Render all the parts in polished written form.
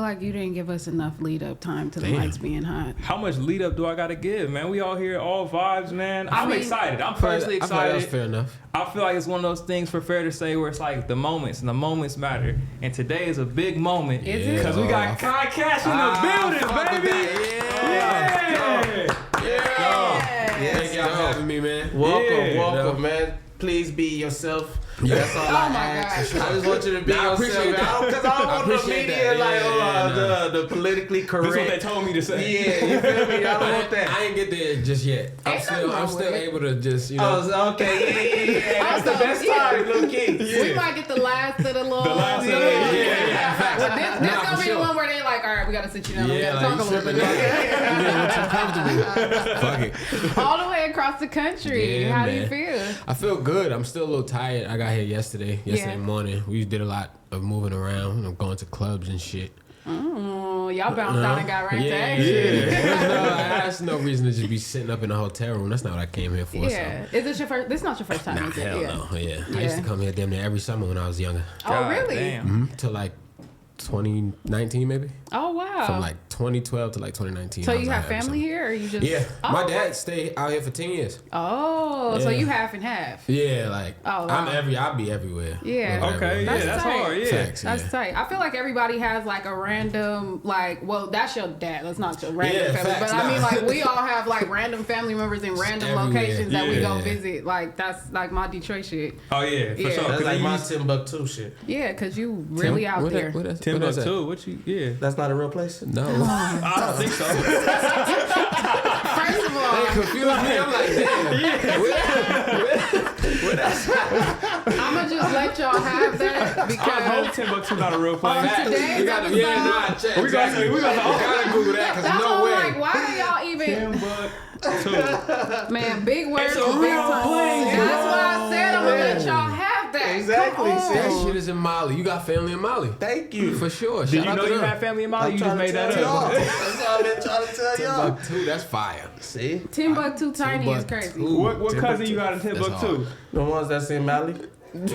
like you didn't give us enough lead up time to the lights being hot. How much lead up do I gotta give, man? We all here, all vibes, man. I'm excited. I'm personally excited. I feel like that's fair enough. I feel like it's one of those things for Fair to Say where it's like the moments, and the moments matter. And today is a big moment. Is it? Because we got Kai Cash in the building, baby. Thank y'all for having me, man. Welcome, man. Please be yourself. That's all I ask. I just want you to be yourself. Because I don't want the media the politically correct. That's what they told me to say. Yeah, you feel me? I don't want that. I ain't get there just yet. I'm still able to just, okay. That's the best time, little kid. We might get the last of the little. The last of the But this gonna be the one where they like, all right, we gotta sit you down. We gotta talk a little bit. Fuck it. All the way across the country. Yeah, How man. do you feel? I feel good. I'm still a little tired. I got here yesterday morning. We did a lot of moving around. Going to clubs and shit. Y'all bounced out and got right to action. There's no reason to just be sitting up in a hotel room. That's not what I came here for. Yeah. So. Is this your first? This is not your first time, Nah, is it? hell no. Yeah. I used to come here damn near every summer when I was younger. Oh, really? Damn. Till like 2019 maybe. Oh, wow. From like 2012 to like 2019. So you have family here, or you just? Yeah. Oh, My dad stayed out here for 10 years. Oh, so you half and half. Yeah, like Oh, wow. I'll be everywhere. Yeah. Like, Okay, everywhere. that's tight. hard, yeah. Facts, That's tight. I feel like everybody has like a random, like, well, that's your dad. That's not your random family. Facts, but I mean, like, we all have like random family members in random Everywhere. locations that we go Yeah. visit. Like, that's like my Detroit shit. Oh, yeah, for Yeah. sure. That's like my used Timbuktu shit. Yeah, because you really out there. Timbuktu, what you, yeah. That's not a real place? No. I don't think so. First of all, They confused me. I'm like, damn. I'm going to just let y'all have that I because hope Timbuktu not a real place. today's We gotta, episode, We gotta Google that because that's no all way. like, why are y'all even... Timbuktu. Man, big words It's a for big real time. place, That's why I said I'm going to let y'all have that. Exactly. Come on. That shit is in Mali. You got family in Mali. Thank you. For sure. Did you know you had family in Mali? You just made that up. That's all I've been trying to tell y'all. Timbuktu, that's fire. See? Timbuktu tiny is crazy. What cousin you got in That's Timbuktu? The ones that's in Mali? This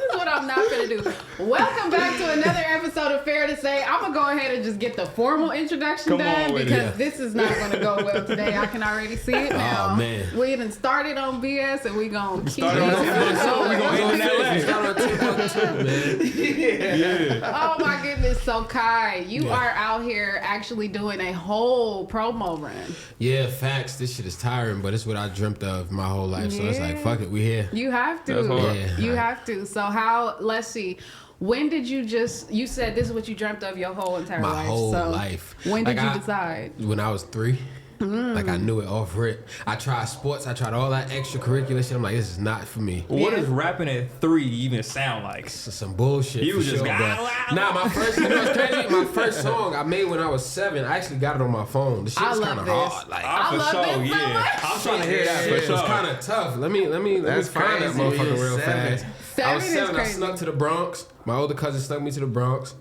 is what I'm not gonna do. Welcome back to another episode of Fair to Say. I'm gonna go ahead and just get the formal introduction Come on done with because it. this is not gonna go well today. I can already see it now. Oh, man. We even started on BS and we gonna keep Started on Timbuktu. We gonna end that last. Shout out to Timbuktu, man. Oh my goodness. So Kai, you are out here actually doing a whole promo run. Yeah, facts. This shit is tiring, but it's what I dreamt of my whole life. So it's like, fuck it, we here. You have to. That's hard. Yeah. You have to. So how, let's see. When did you said this is what you dreamt of your whole entire My life. whole so life. When did Like, you decide? When I was 3. Like I knew it off rip. I tried sports. I tried all that extracurricular shit. I'm like, this is not for me. What does rapping at 3 even sound like? It's some bullshit. You for was just sure, but my first, you know what's crazy? My first song I made when I was 7. I actually got it on my phone. The shit I was love kind of this. hard. Like, For love sure, this so yeah. much. I'm trying to hear that shit for was sure. kind of tough. Let me That's find that crazy. motherfucker You're real 7. fast. 7 I was is 7. I crazy. snuck to the Bronx. My older cousin snuck me to the Bronx.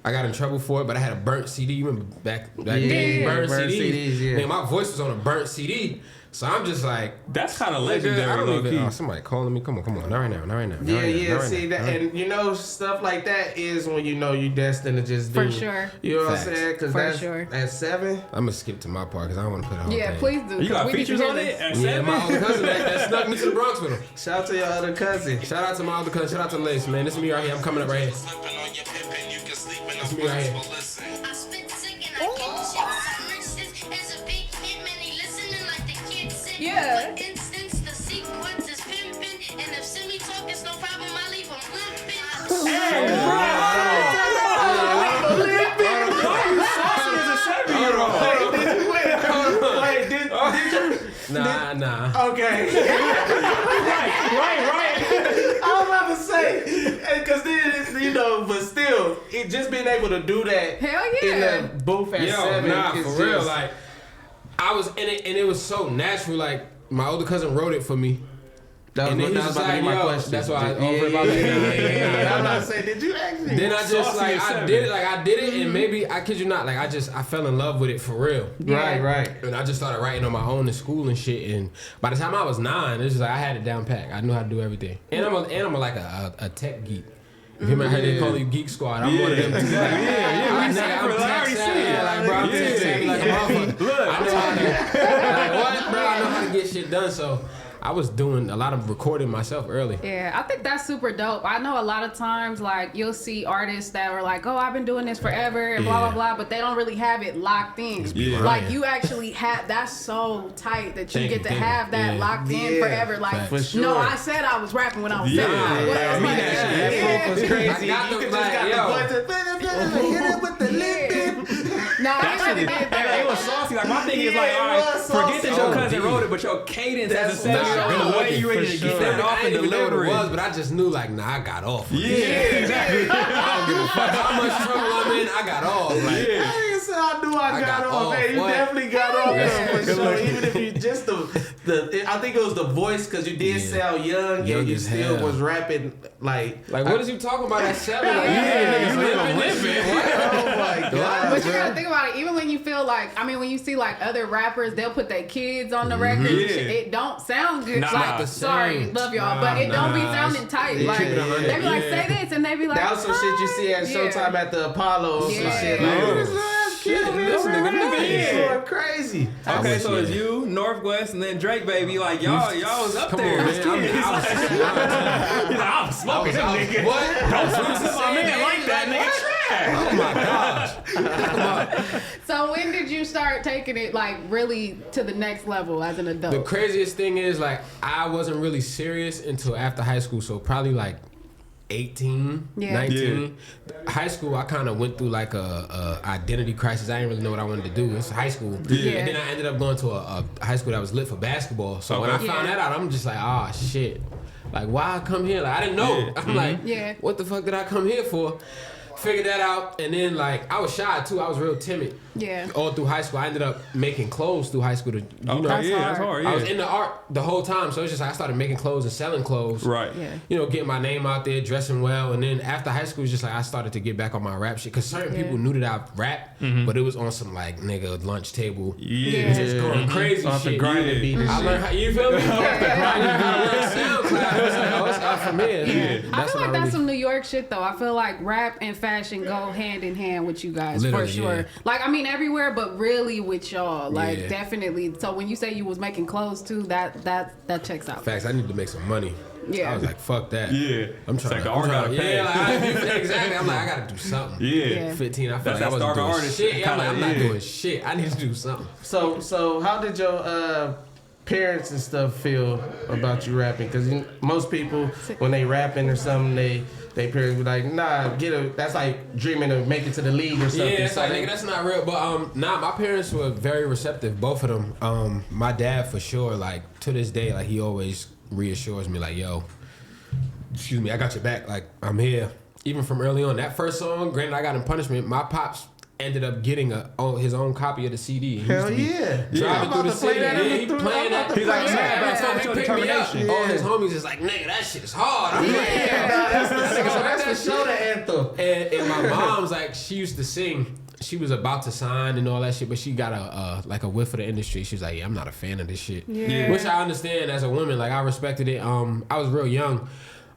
I got in trouble for it, but I had a burnt CD. You remember back then? Burnt CDs. Yeah. Man, my voice was on a burnt CD. So I'm just like, That's kind of I legendary, don't low even. key. Oh, somebody calling me. Come on. Not right now. Yeah. See that, and you know stuff like that is when you know you're destined to just do. For sure. You know what Facts. I'm saying? Because For that's sure. at 7. I'm gonna skip to my part because I don't want to put it on. Yeah, please do. You got We need to features hear on this. it at Yeah, 7? my older cousin that snuck me to the Bronx with him. Shout out to your other cousin. Shout out to my older cousin. Shout out to Lace, man. This is me right here. I'm coming up right here. That's me right here. Yeah. Wait, did you? Nah. Okay. Right. I was about to say, because then, you know, but still, it just being able to do that Hell in yeah. the booth at 7 is for real. just- Like, I was in it, and it was so natural. Like, my older cousin wrote it for me. That And was then he was about to like, be my yo, question. that's why I Yeah, over about yeah. that. I'm about to say, did you actually? Then I just Saucy like at I 7. did it, and maybe I kid you not, like I fell in love with it for real. Right. And I just started writing on my own in school and shit. And by the time I was 9, it was just like I had it down pat. I knew how to do everything. And I'm like a tech geek. Remember how they call you Geek Squad? I'm one of them too. I'm tech savvy. Like, bro, I'm tech savvy like a motherfucker. Look, I know how to, like, what, bro? I know how to get shit done, so I was doing a lot of recording myself early. Yeah, I think that's super dope. I know a lot of times, like, you'll see artists that are like, oh, I've been doing this forever and blah, blah, blah, but they don't really have it locked in. Like, you actually have, that's so tight that you get to have that locked in forever. Like, no, I said I was rapping when I was 7. That was crazy. You just got the button. Hit it with the lip. No, I really did that. It was saucy. Like, my thing is like, all right, forget that your cousin wrote it, but your cadence as a 7-year-old, the way you ready to get that off and deliver it. But I just knew, like, nah, I got off. Yeah, exactly. I don't give a fuck how much trouble I'm in. I got off. Like, I knew I got off. Man, you definitely got off. For sure. Even if you just I think it was the voice because you did sound young and you still was rapping like what is you talking about at 7? Oh my god! But you gotta think about it. Even when you feel like, I mean, when you see like other rappers, they'll put their kids on the record. And shit. It don't sound good. Like, sorry, love y'all, but it don't be sounding tight. Like they be like, say this, and they be like, that was some shit you see at Showtime at the Apollo or some shit. This nigga going crazy. Okay, so it's you, Northwest, and then Drake, baby. Like y'all was up there. I'm smoking them niggas. What? Don't smoke my man like that, nigga. Trash. Oh my gosh. So when did you start taking it like really to the next level as an adult? The craziest thing is like I wasn't really serious until after high school, so probably like 18, 19. High school, I kind of went through like a identity crisis. I didn't really know what I wanted to do. It's high school. And then I ended up going to a high school that was lit for basketball. So when I found that out, I'm just like, oh shit. Like, why I come here? Like, I didn't know. I'm like, what the fuck did I come here for? Figured that out, and then like I was shy too. I was real timid. All through high school, I ended up making clothes through high school. That's hard. I was in the art the whole time, so it's just like I started making clothes and selling clothes. Right. You know, getting my name out there, dressing well, and then after high school, it's just like I started to get back on my rap shit because certain people knew that I rap, but it was on some like nigga lunch table, just going crazy shit. Grinding beat. I learned how, you feel me? It's not from here. I feel like that's some New York shit though. I feel like rap and fashion go hand in hand with you guys. Literally, for sure. Like, I mean, everywhere, but really with y'all. Like, definitely. So when you say you was making clothes too, that checks out. Facts. I need to make some money. I was like, fuck that. I'm trying to pay. Exactly. I'm like, I gotta do something. 15. I feel like I wasn't doing artist shit. I'm not doing shit. I need to do something. So how did your parents and stuff feel about you rapping? Because most people, when they rapping or something, they parents be like, nah, that's like dreaming of making it to the league or something. Yeah, it's like, nigga, that's not real. But my parents were very receptive, both of them. My dad for sure, like to this day, like he always reassures me, like, yo, excuse me, I got your back. Like, I'm here. Even from early on, that first song, granted I got in punishment, my pops ended up getting his own copy of the CD. Hell yeah. Driving through the city. He playing that. He's like, man, determination. All his homies is like, nigga, that shit is hard. I'm like, that's for sure the anthem. And my mom's like, she used to sing. She was about to sign and all that shit, but she got a whiff of the industry. She was like, yeah, I'm not a fan of this shit. Which I understand as a woman. Like, I respected it. I was real young.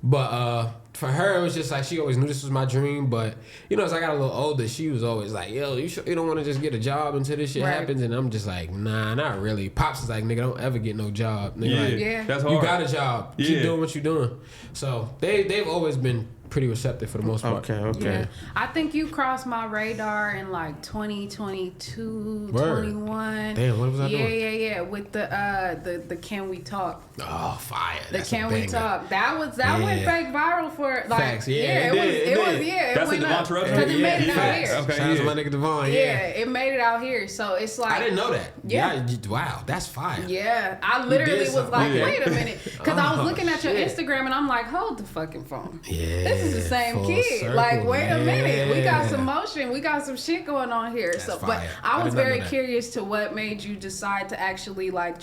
But for her, it was just like she always knew this was my dream. But, you know, as I got a little older, she was always like, yo, you sure you don't want to just get a job until this shit happens? And I'm just like, nah, not really. Pops is like, nigga, don't ever get no job. Nigga, that's hard. You got a job. Keep doing what you're doing. So they've always been pretty receptive for the most part. Okay. Yeah. I think you crossed my radar in like 2022, 21. Damn, what was I doing? Yeah. With the Can We Talk? Oh, fire. The Can We Talk? That went fake viral for like. Facts, it was. That's it went up because it made it out here. Okay, shout out to my nigga Devon. It made it out here. So it's like I didn't know that. Yeah. Wow, that's fire. Yeah, I literally was like, wait a minute, because I was looking at your Instagram and I'm like, hold the fucking phone. Yeah. This is the same kid. Circle, like, wait a minute. We got some motion. We got some shit going on here. That's so, fire. but I was very curious to what made you decide to actually like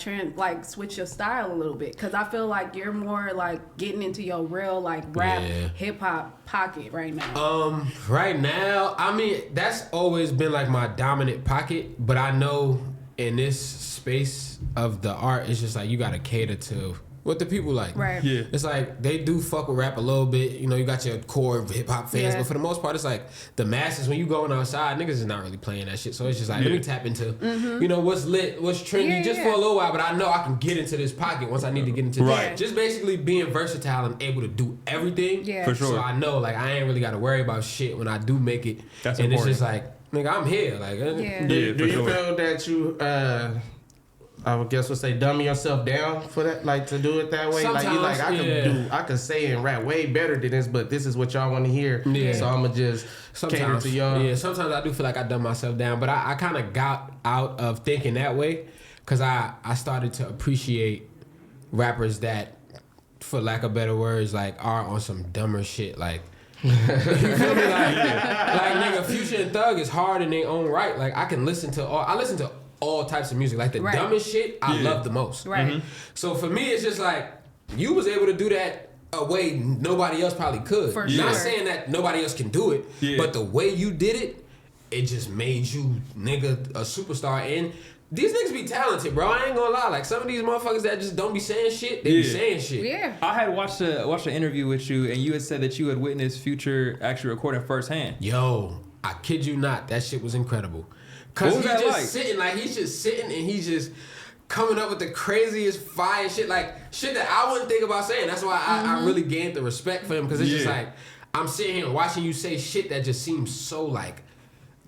switch your style a little bit. Because I feel like you're more like getting into your real like rap, hip hop pocket right now. Right now, I mean, that's always been like my dominant pocket. But I know in this space of the art, it's just like you gotta cater to what the people like. Right. Yeah. It's like they do fuck with rap a little bit. You know, you got your core hip hop fans, but for the most part, it's like the masses. When you going outside, niggas is not really playing that shit. So it's just like let me tap into, you know, what's lit, what's trendy, just for a little while. But I know I can get into this pocket once I need to get into this. Just basically being versatile and able to do everything. Yeah, for sure. So I know like I ain't really got to worry about shit when I do make it. That's and important. it's just like nigga, I'm here. Like Do you feel that you I would guess we'll say dummy yourself down for that, like to do it that way? Sometimes, like you like I could say and rap way better than this, but this is what y'all want to hear. Yeah. So I'ma just cater to y'all. Yeah, sometimes I do feel like I dumb myself down, but I kind of got out of thinking that way because I started to appreciate rappers that, for lack of better words, like are on some dumber shit. Like, you feel me? Like nigga, Future and Thug is hard in their own right. Like I listen to all types of music. Like the dumbest shit I love the most. Right. So for me, it's just like you was able to do that a way nobody else probably could. For Not sure. saying that nobody else can do it, but the way you did it, it just made you nigga a superstar. And these niggas be talented, bro. I ain't gonna lie. Like some of these motherfuckers that just don't be saying shit, they be saying shit. Yeah. I had watched an interview with you, and you had said that you had witnessed Future actually recording firsthand. Yo, I kid you not, that shit was incredible. Cause What was he's that just like? sitting, like he's just sitting and he's just coming up with the craziest fire shit, like shit that I wouldn't think about saying. That's why I really gained the respect for him, because it's just like I'm sitting here watching you say shit that just seems so like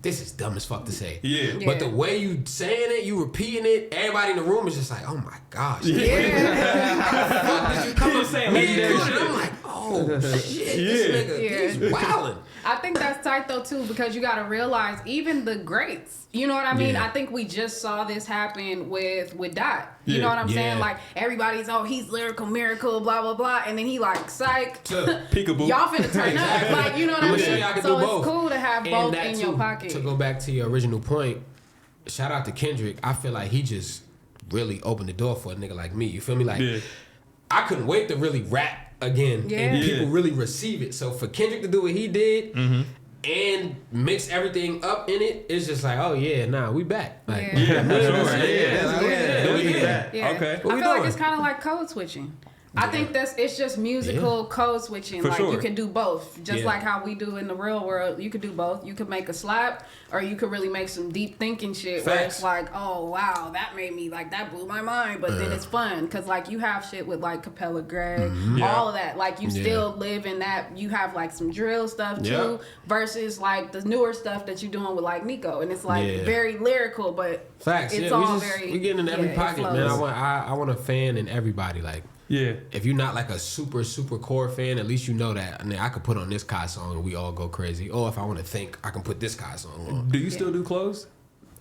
this is dumb as fuck to say. Yeah. But the way you saying it, you repeating it, everybody in the room is just like, oh my gosh. Yeah. How the fuck did you come up saying me legendary included? shit. I'm like, oh shit, this nigga, he's wildin'. I think that's tight though too, because you got to realize even the greats, you know what I mean? I think we just saw this happen with Dot. You know what I'm saying? Like everybody's, oh, he's lyrical miracle, blah blah blah, and then he like psych. Peekaboo. Y'all finna turn up, like you know what I mean? Show y'all can So do it's both. cool to have And both that in too, your pocket. To go back to your original point, shout out to Kendrick. I feel like he just really opened the door for a nigga like me. You feel me? Like I couldn't wait to really rap again and people really receive it. So for Kendrick to do what he did and mix everything up in it, it's just like, oh yeah, nah, we back. Like, Yeah. Okay. I feel like it's kind of like code switching. I think it's just musical code switching. For like sure. you can do both, just like how we do in the real world. You could do both. You could make a slap, or you could really make some deep thinking shit where it's like, oh wow, that made me like that blew my mind. But then it's fun because like you have shit with like Capella Greg, all of that. Like you still live in that. You have like some drill stuff too, versus like the newer stuff that you're doing with like Nico, and it's like very lyrical, but facts. it's Yeah, all we getting in every pocket, man. I want a fan in everybody, like. Yeah. If you're not like a super core fan, at least you know that. I mean, I could put on this Kai song and we all go crazy. Or if I want to think, I can put this Kai song on. Do you still do clothes?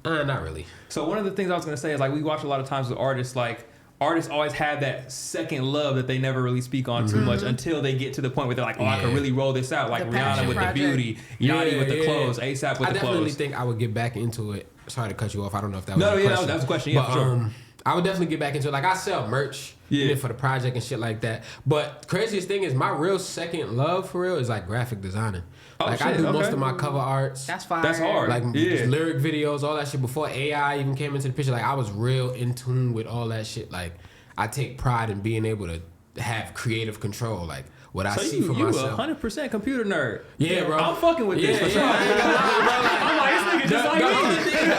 Not really. So one of the things I was gonna say is like we watch a lot of times with artists, like artists always have that second love that they never really speak on too much until they get to the point where they're like, oh, I can really roll this out. Like The Rihanna passion with project. the beauty, Yanni with the clothes, ASAP with I the definitely clothes. think I would get back into it. Sorry to cut you off. I don't know if that was No, a yeah, question. that was a question. Yeah, but, for sure. I would definitely get back into it. Like I sell merch even for the project and shit like that. But craziest thing is my real second love for real is like graphic designing. Oh, like shit, I do most okay. of my cover arts. that's fire. That's hard. Like Yeah. lyric videos, all that shit. Before AI even came into the picture, like I was real in tune with all that shit. Like I take pride in being able to have creative control. Like what I see for you myself. 100% computer nerd. Yeah, bro. I'm fucking with this for sure. I ain't gonna lie, bro. Like, I'm like, this nigga just like the me. only thing I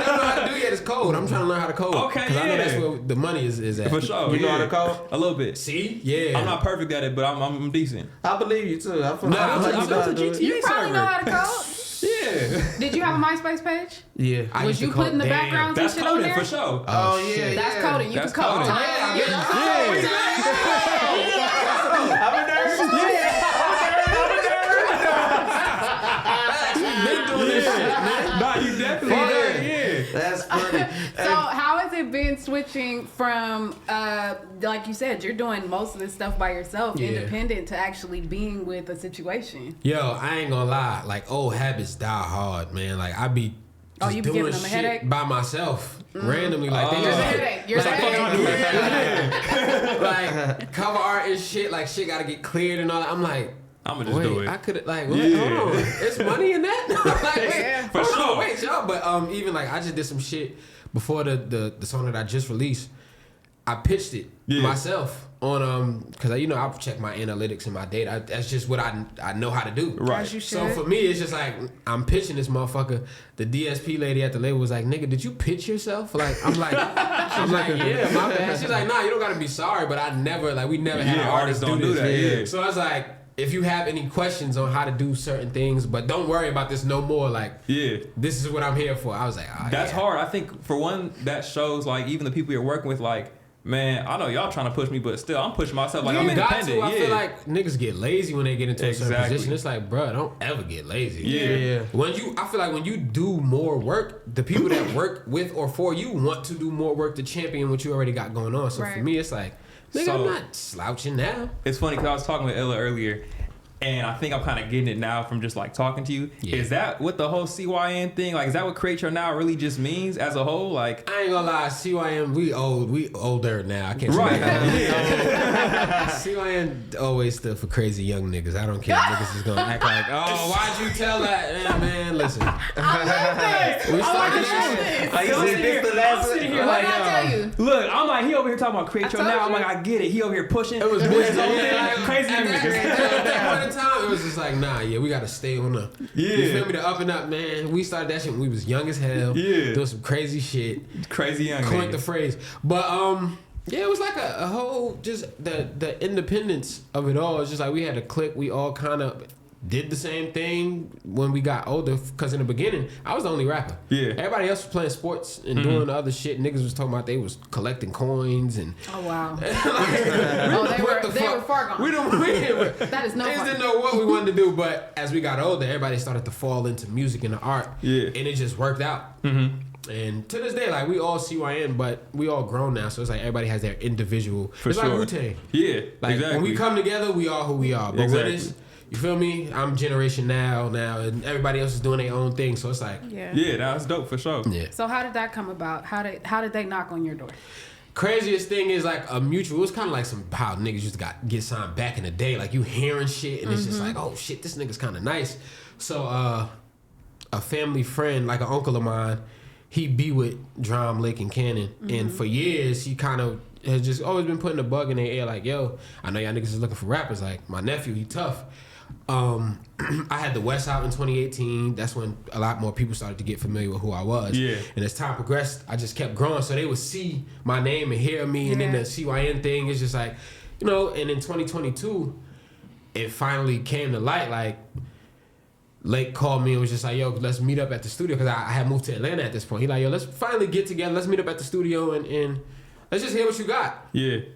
don't know how to do yet is code. I'm trying to learn how to code. Okay, Because I know that's yeah. where the money is at. For sure. You know how to code? A little bit. See? Yeah. I'm not perfect at it, but I'm decent. I believe you too. I feel No, like I'm you just know how to a do it. GTA You probably server. know how to code. Yeah. Did you have a MySpace page? Yeah. I Was used to you code- putting the damn. backgrounds and That's shit on coding there? for sure. Oh yeah. That's yeah. coding. You That's can code. coding. I'm a nerd. Been doing this shit, man. Nah, you definitely did. Yeah. That's funny. So how has it been switching from, like you said, you're doing most of this stuff by yourself, independent, to actually being with a situation? Yo, I ain't gonna lie. Like, old habits die hard, man. Like, I be just you be doing giving them a shit headache? by myself. Randomly. Like, they You're just... headache. You're headache. like cover art and shit, like shit gotta get cleared and all that. I'm like, I'ma just wait, do it. I could like, what? Hold on, it's money in that. Like, wait, For hold on, sure. wait, y'all. But even like I just did some shit before the song that I just released. I pitched it myself on because I check my analytics and my data. That's just what I know how to do. Right. As you So should. for me, it's just like I'm pitching this motherfucker. The DSP lady at the label was like, "Nigga, did you pitch yourself?" Like I'm like, yeah, my bad. She's like, "Nah, you don't gotta be sorry." But we never had an artist don't do do this. that. Yeah. So I was like, if you have any questions on how to do certain things, but don't worry about this no more. Like, this is what I'm here for. I was like, that's hard. I think for one, that shows like even the people you're working with, like, man, I know y'all trying to push me, but still, I'm pushing myself. Like, I'm independent. I feel like niggas get lazy when they get into a certain position. It's like, bro, don't ever get lazy. Yeah. I feel like when you do more work, the people that work with or for you want to do more work to champion what you already got going on. So for me, it's like, nigga, I'm not slouching now. It's funny because I was talking with Ella earlier, and I think I'm kind of getting it now from just like talking to you. Yeah. Is that what the whole CYN thing, like, is that what Create Your Now really just means as a whole? Like, I ain't gonna lie, CYN, we older now. I can't right. CYN always stood for crazy young niggas. I don't care. Niggas is gonna act like, oh, why'd you tell that? Man, listen. I love this. We started this. I'm sitting here like, tell you. Look, I'm like, he over here talking about Create Your Now. I'm like, I get it. He over here pushing. It was crazy young niggas. Time, it was just like, nah, we gotta stay on the you feel me, the up and up, man. We started that shit when we was young as hell. Doing some crazy shit. Crazy young. Coined the phrase. But it was like a whole just the independence of it all. It's just like we had a clique, we all kind of did the same thing when we got older, because in the beginning I was the only rapper. Everybody else was playing sports and doing the other shit. Niggas was talking about they was collecting coins and wow. they were far gone. That is no niggas fun. didn't know what we wanted to do. But as we got older, everybody started to fall into music and the art, and it just worked out. And to this day, like, we all CYN, but we all grown now, so it's like everybody has their individual. It's like Wu-Tang. Like, when we come together, we are who we are. But when it's, you feel me? I'm generation now, and everybody else is doing their own thing. So it's like, that's dope for sure. So how did that come about? How did they knock on your door? Craziest thing is like a mutual. It was kind of like how niggas used to get signed back in the day. Like, you hearing shit, and it's just like, oh shit, this nigga's kind of nice. So a family friend, like an uncle of mine, he be with Drum, Lake, and Cannon, and for years he kind of has just always been putting a bug in their ear, like, yo, I know y'all niggas is looking for rappers. Like, my nephew, he tough. I had the West out in 2018. That's when a lot more people started to get familiar with who I was. And as time progressed, I just kept growing. So they would see my name and hear me. And then the CYN thing is just like, and in 2022, it finally came to light. Like, Lake called me and was just like, yo, let's meet up at the studio. Because I had moved to Atlanta at this point. He like, yo, let's finally get together. Let's meet up at the studio and let's just hear what you got. I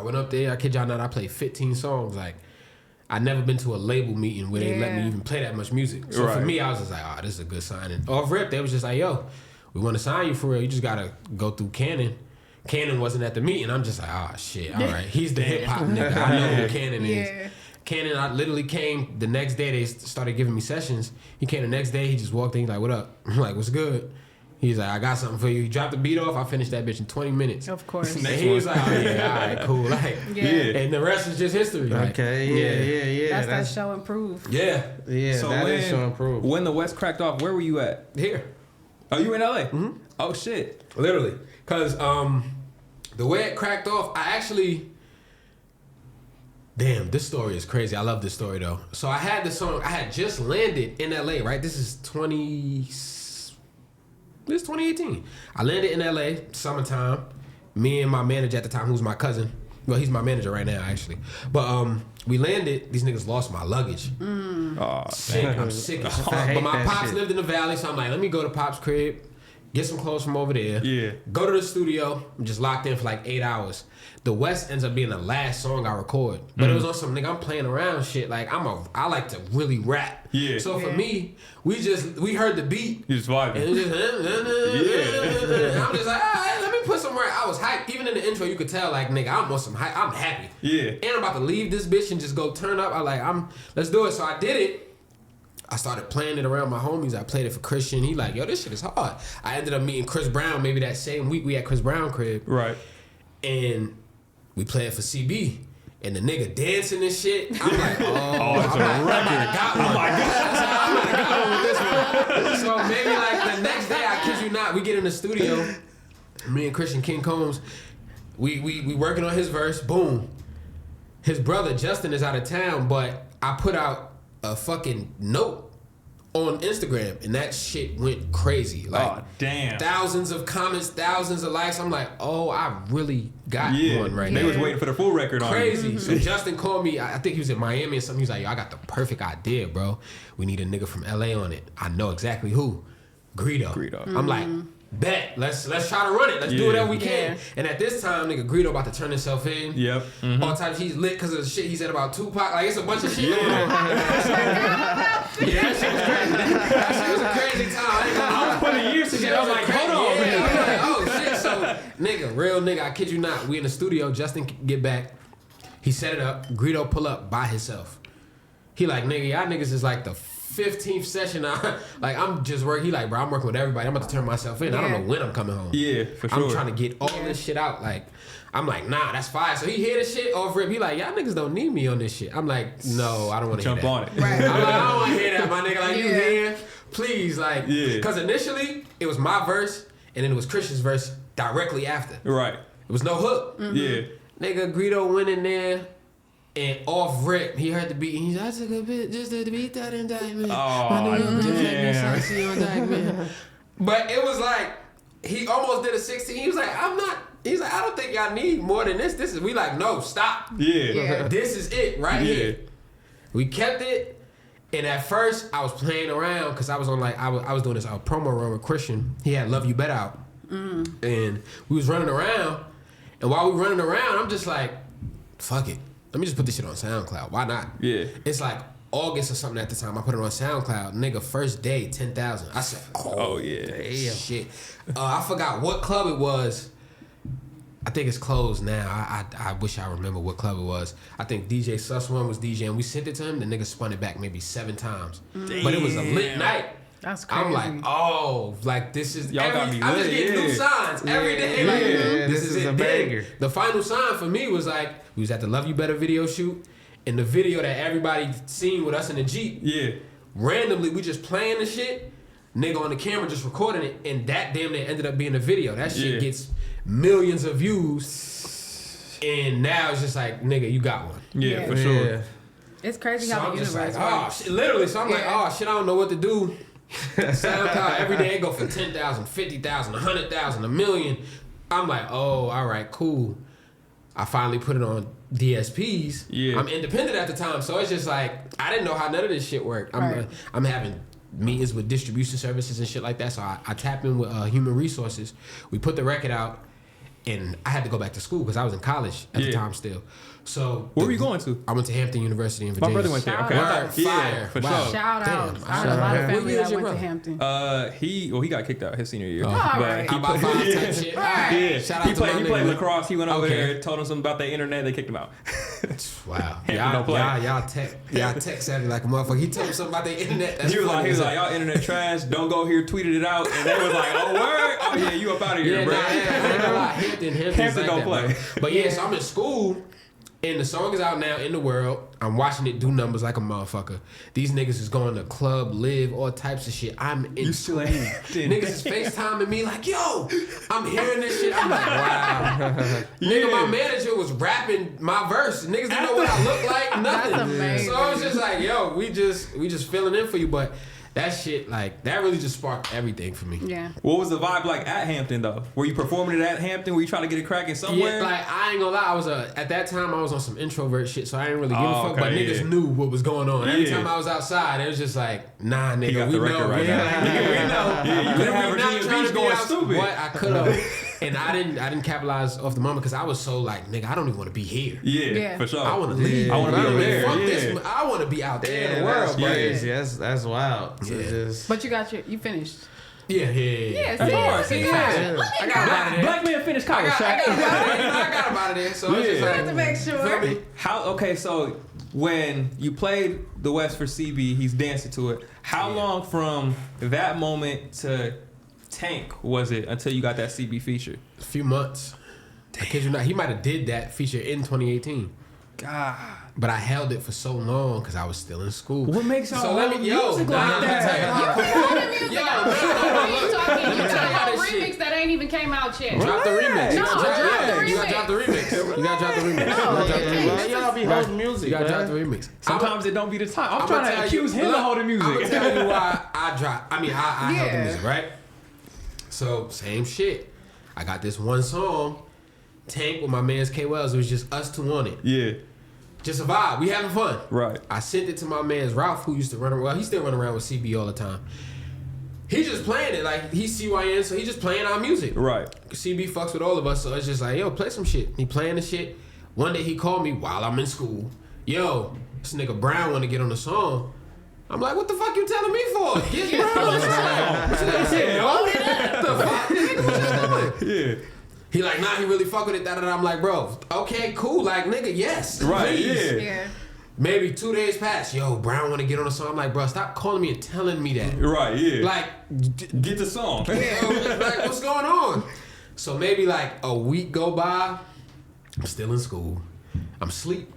went up there. I kid y'all not, I played 15 songs. Like, I'd never been to a label meeting where they let me even play that much music. So for me, I was just like, oh, this is a good sign. And off rip, they was just like, yo, we want to sign you for real. You just got to go through Cannon. Cannon wasn't at the meeting. I'm just like, oh, shit, all right. He's the hip-hop nigga. I know who Cannon is. Cannon, I literally came the next day. They started giving me sessions. He came the next day. He just walked in. He's like, what up? I'm like, what's good? He's like, I got something for you. He dropped the beat off. I finished that bitch in 20 minutes. Of course. And he was like, oh, yeah, all right, cool. Like, and the rest is just history. Like, okay, That's that show and prove. So that is show and prove. When the West cracked off, where were you at? Here. Oh, you in LA? Oh, shit. Literally. Because the way it cracked off, I actually... Damn, this story is crazy. I love this story, though. So I had this song. I had just landed in LA, right? This is 2018. I landed in LA, summertime. Me and my manager at the time, who's my cousin. Well, he's my manager right now, actually. But we landed. These niggas lost my luggage. I'm sick as fuck. But my pops lived in the valley, so I'm like, let me go to Pop's crib, get some clothes from over there. Go to the studio. I'm just locked in for like 8 hours. The West ends up being the last song I record. But it was on some nigga, I'm playing around shit. Like, I like to really rap. So for me, we heard the beat. You just vibing. And it just, and I'm just like, all right, let me put some right. I was hyped. Even in the intro, you could tell, like, nigga, I'm on some hype. I'm happy. And I'm about to leave this bitch and just go turn up. Let's do it. So I did it. I started playing it around my homies. I played it for Christian. He like, yo, this shit is hard. I ended up meeting Chris Brown maybe that same week. We at Chris Brown crib. Right. And we played for CB. And the nigga dancing and shit. I'm like, it's a record. Oh my God. I might have got one with this one. So maybe like the next day, I kid you not, we get in the studio. Me and Christian King Combs. we working on his verse. Boom. His brother Justin is out of town, but I put out a fucking note on Instagram, and that shit went crazy. Like, oh, damn. Thousands of comments, thousands of likes. I'm like, oh, I really got one right now. They was waiting for the full record on crazy. you. So Justin called me. I think he was in Miami or something. He was like, yo, I got the perfect idea, bro. We need a nigga from LA on it. I know exactly who. Greedo. I'm like, bet. Let's try to run it. Let's do whatever we can. And at this time, nigga, Greedo about to turn himself in. Yep. All times he's lit because of the shit he said about Tupac. Like, it's a bunch of shit going on. That shit was crazy. That shit was a crazy time. I was putting years together. I was like, hold on. I was like, oh shit. So, nigga, real nigga, I kid you not. We in the studio. Justin get back. He set it up. Greedo pull up by himself. He like, nigga, y'all niggas is like the 15th session. I'm just working. He like, bro, I'm working with everybody. I'm about to turn myself in. I don't know when I'm coming home. Yeah, for sure. I'm trying to get all this shit out. Like, I'm like, nah, that's fine. So he hear the shit off rip. He like, y'all niggas don't need me on this shit. I'm like, no, I don't want to hear that. Jump on it. Right. I'm like, I don't want to hear that, my nigga. Like, you here? Please, like, because initially it was my verse and then it was Christian's verse directly after. Right. It was no hook. Yeah. Nigga, Greedo went in there. And off rip, he heard the beat. He's like, I took a bit just to beat that indictment. Oh, damn. But it was like, he almost did a 16. He was like, he's like, I don't think y'all need more than this. We like, no, stop. Yeah. This is it right here. We kept it. And at first, I was playing around because I was on like, I was doing this promo run with Christian. He had Love You Bet out. And we was running around. And while we running around, I'm just like, fuck it. Let me just put this shit on SoundCloud. Why not? Yeah. It's like August or something at the time. I put it on SoundCloud. Nigga, first day, 10,000. I said, oh yeah. Damn. Shit. I forgot what club it was. I think it's closed now. I wish I remember what club it was. I think DJ Sus One was DJing. We sent it to him. The nigga spun it back maybe 7 times. Damn. But it was a lit night. That's crazy. I'm like, oh, like this is y'all got me I'm just getting new signs every day. Like, this is a banger. The final sign for me was like, we was at the Love You Better video shoot, and the video that everybody seen with us in the Jeep. Yeah. Randomly, we just playing the shit. Nigga on the camera just recording it, and that damn near ended up being a video. That shit gets millions of views, and now it's just like, nigga, you got one. Yeah, for sure. It's crazy how the universe works. Oh, shit, literally. So I'm like, oh shit, I don't know what to do. SoundCloud every day it go for 10,000, 50,000, 100,000, $1 million. I'm like, oh, all right, cool. I finally put it on DSPs. Yeah. I'm independent at the time, so it's just like I didn't know how none of this shit worked. I'm having meetings with distribution services and shit like that. So I tap in with human resources. We put the record out, and I had to go back to school because I was in college at the time still. So where were you going to? I went to Hampton University in Virginia. My brother went there. Okay. Fire. For sure. Shout out. I had a lot of family that went to Hampton. He got kicked out his senior year. Oh, right. He about 5 type shit. Yeah. Shout out to he played lacrosse. He went over there, told him something about the internet. They kicked him out. Wow. Y'all tech savvy like a motherfucker. He told him something about the internet. That's he was like, y'all internet trash. Don't go here. Tweeted it out, and they was like, oh word. Oh yeah, you up out of here, bro. Hampton don't play. But yeah, so I'm in school. And the song is out now in the world. I'm watching it do numbers like a motherfucker. These niggas is going to club, live, all types of shit. I'm in school. Niggas is FaceTiming me like, yo, I'm hearing this shit. I'm like, wow. Nigga, my manager was rapping my verse. Niggas didn't know what I look like, nothing. That's amazing. So I was just like, yo, we just filling in for you. But that shit, like, that really just sparked everything for me. Yeah. What was the vibe like at Hampton, though? Were you performing it at Hampton? Were you trying to get it cracking somewhere? Yeah, like, I ain't gonna lie. I was, at that time, I was on some introvert shit, so I didn't really give a fuck. But niggas knew what was going on. Every time I was outside, it was just like, nah, nigga, we know. Right now. Nigga, we know. Yeah, you could have Virginia Beach going stupid. What I could have. And I didn't capitalize off the moment because I was so like, nigga, I don't even want to be here. Yeah, for sure. I want to leave. I want to be over there. Fuck this. I want to be out there in the world, bro. That's wild. Yeah. But you finished. Yeah. I got black man finished college. I got him out of there. So it's just like, to make sure. Okay, so when you played the West for CB, he's dancing to it. How long from that moment to Tank was it until you got that CB feature? A few months. I kid you not. He might have did that feature in 2018. God. But I held it for so long because I was still in school. What makes y'all music like that? You talking about remix that ain't ain't even came out yet. Drop the remix. No, drop the remix. You gotta drop the remix. You gotta drop the remix. Y'all be holding music. You gotta drop man. the remix. Sometimes it don't be the time. I'm trying to accuse him of holding music. I'm gonna tell you why I drop. I held the music, right? So same shit. I got this one song, Tank with my man's K Wells. It was just us two on it. Yeah. Just a vibe. We having fun. Right. I sent it to my man's Ralph, who used to run around. Well, he still run around with CB all the time. He just playing it. Like, he's CYN, so he just playing our music. Right. CB fucks with all of us, so it's just like, yo, play some shit. He playing the shit. One day he called me while I'm in school. Yo, this nigga Brown want to get on the song. I'm like, what the fuck you telling me for? Get Brown on the song. What the fuck, nigga? What you doing? Yeah. He like, nah, he really fuck with it. Da-da-da. I'm like, bro, okay, cool. Like, nigga, yes. Right, please. Yeah. Maybe 2 days pass. Yo, Brown want to get on the song. I'm like, bro, stop calling me and telling me that. Right, yeah. Like, get the song. like, what's going on? So maybe like a week go by. I'm still in school. I'm asleep.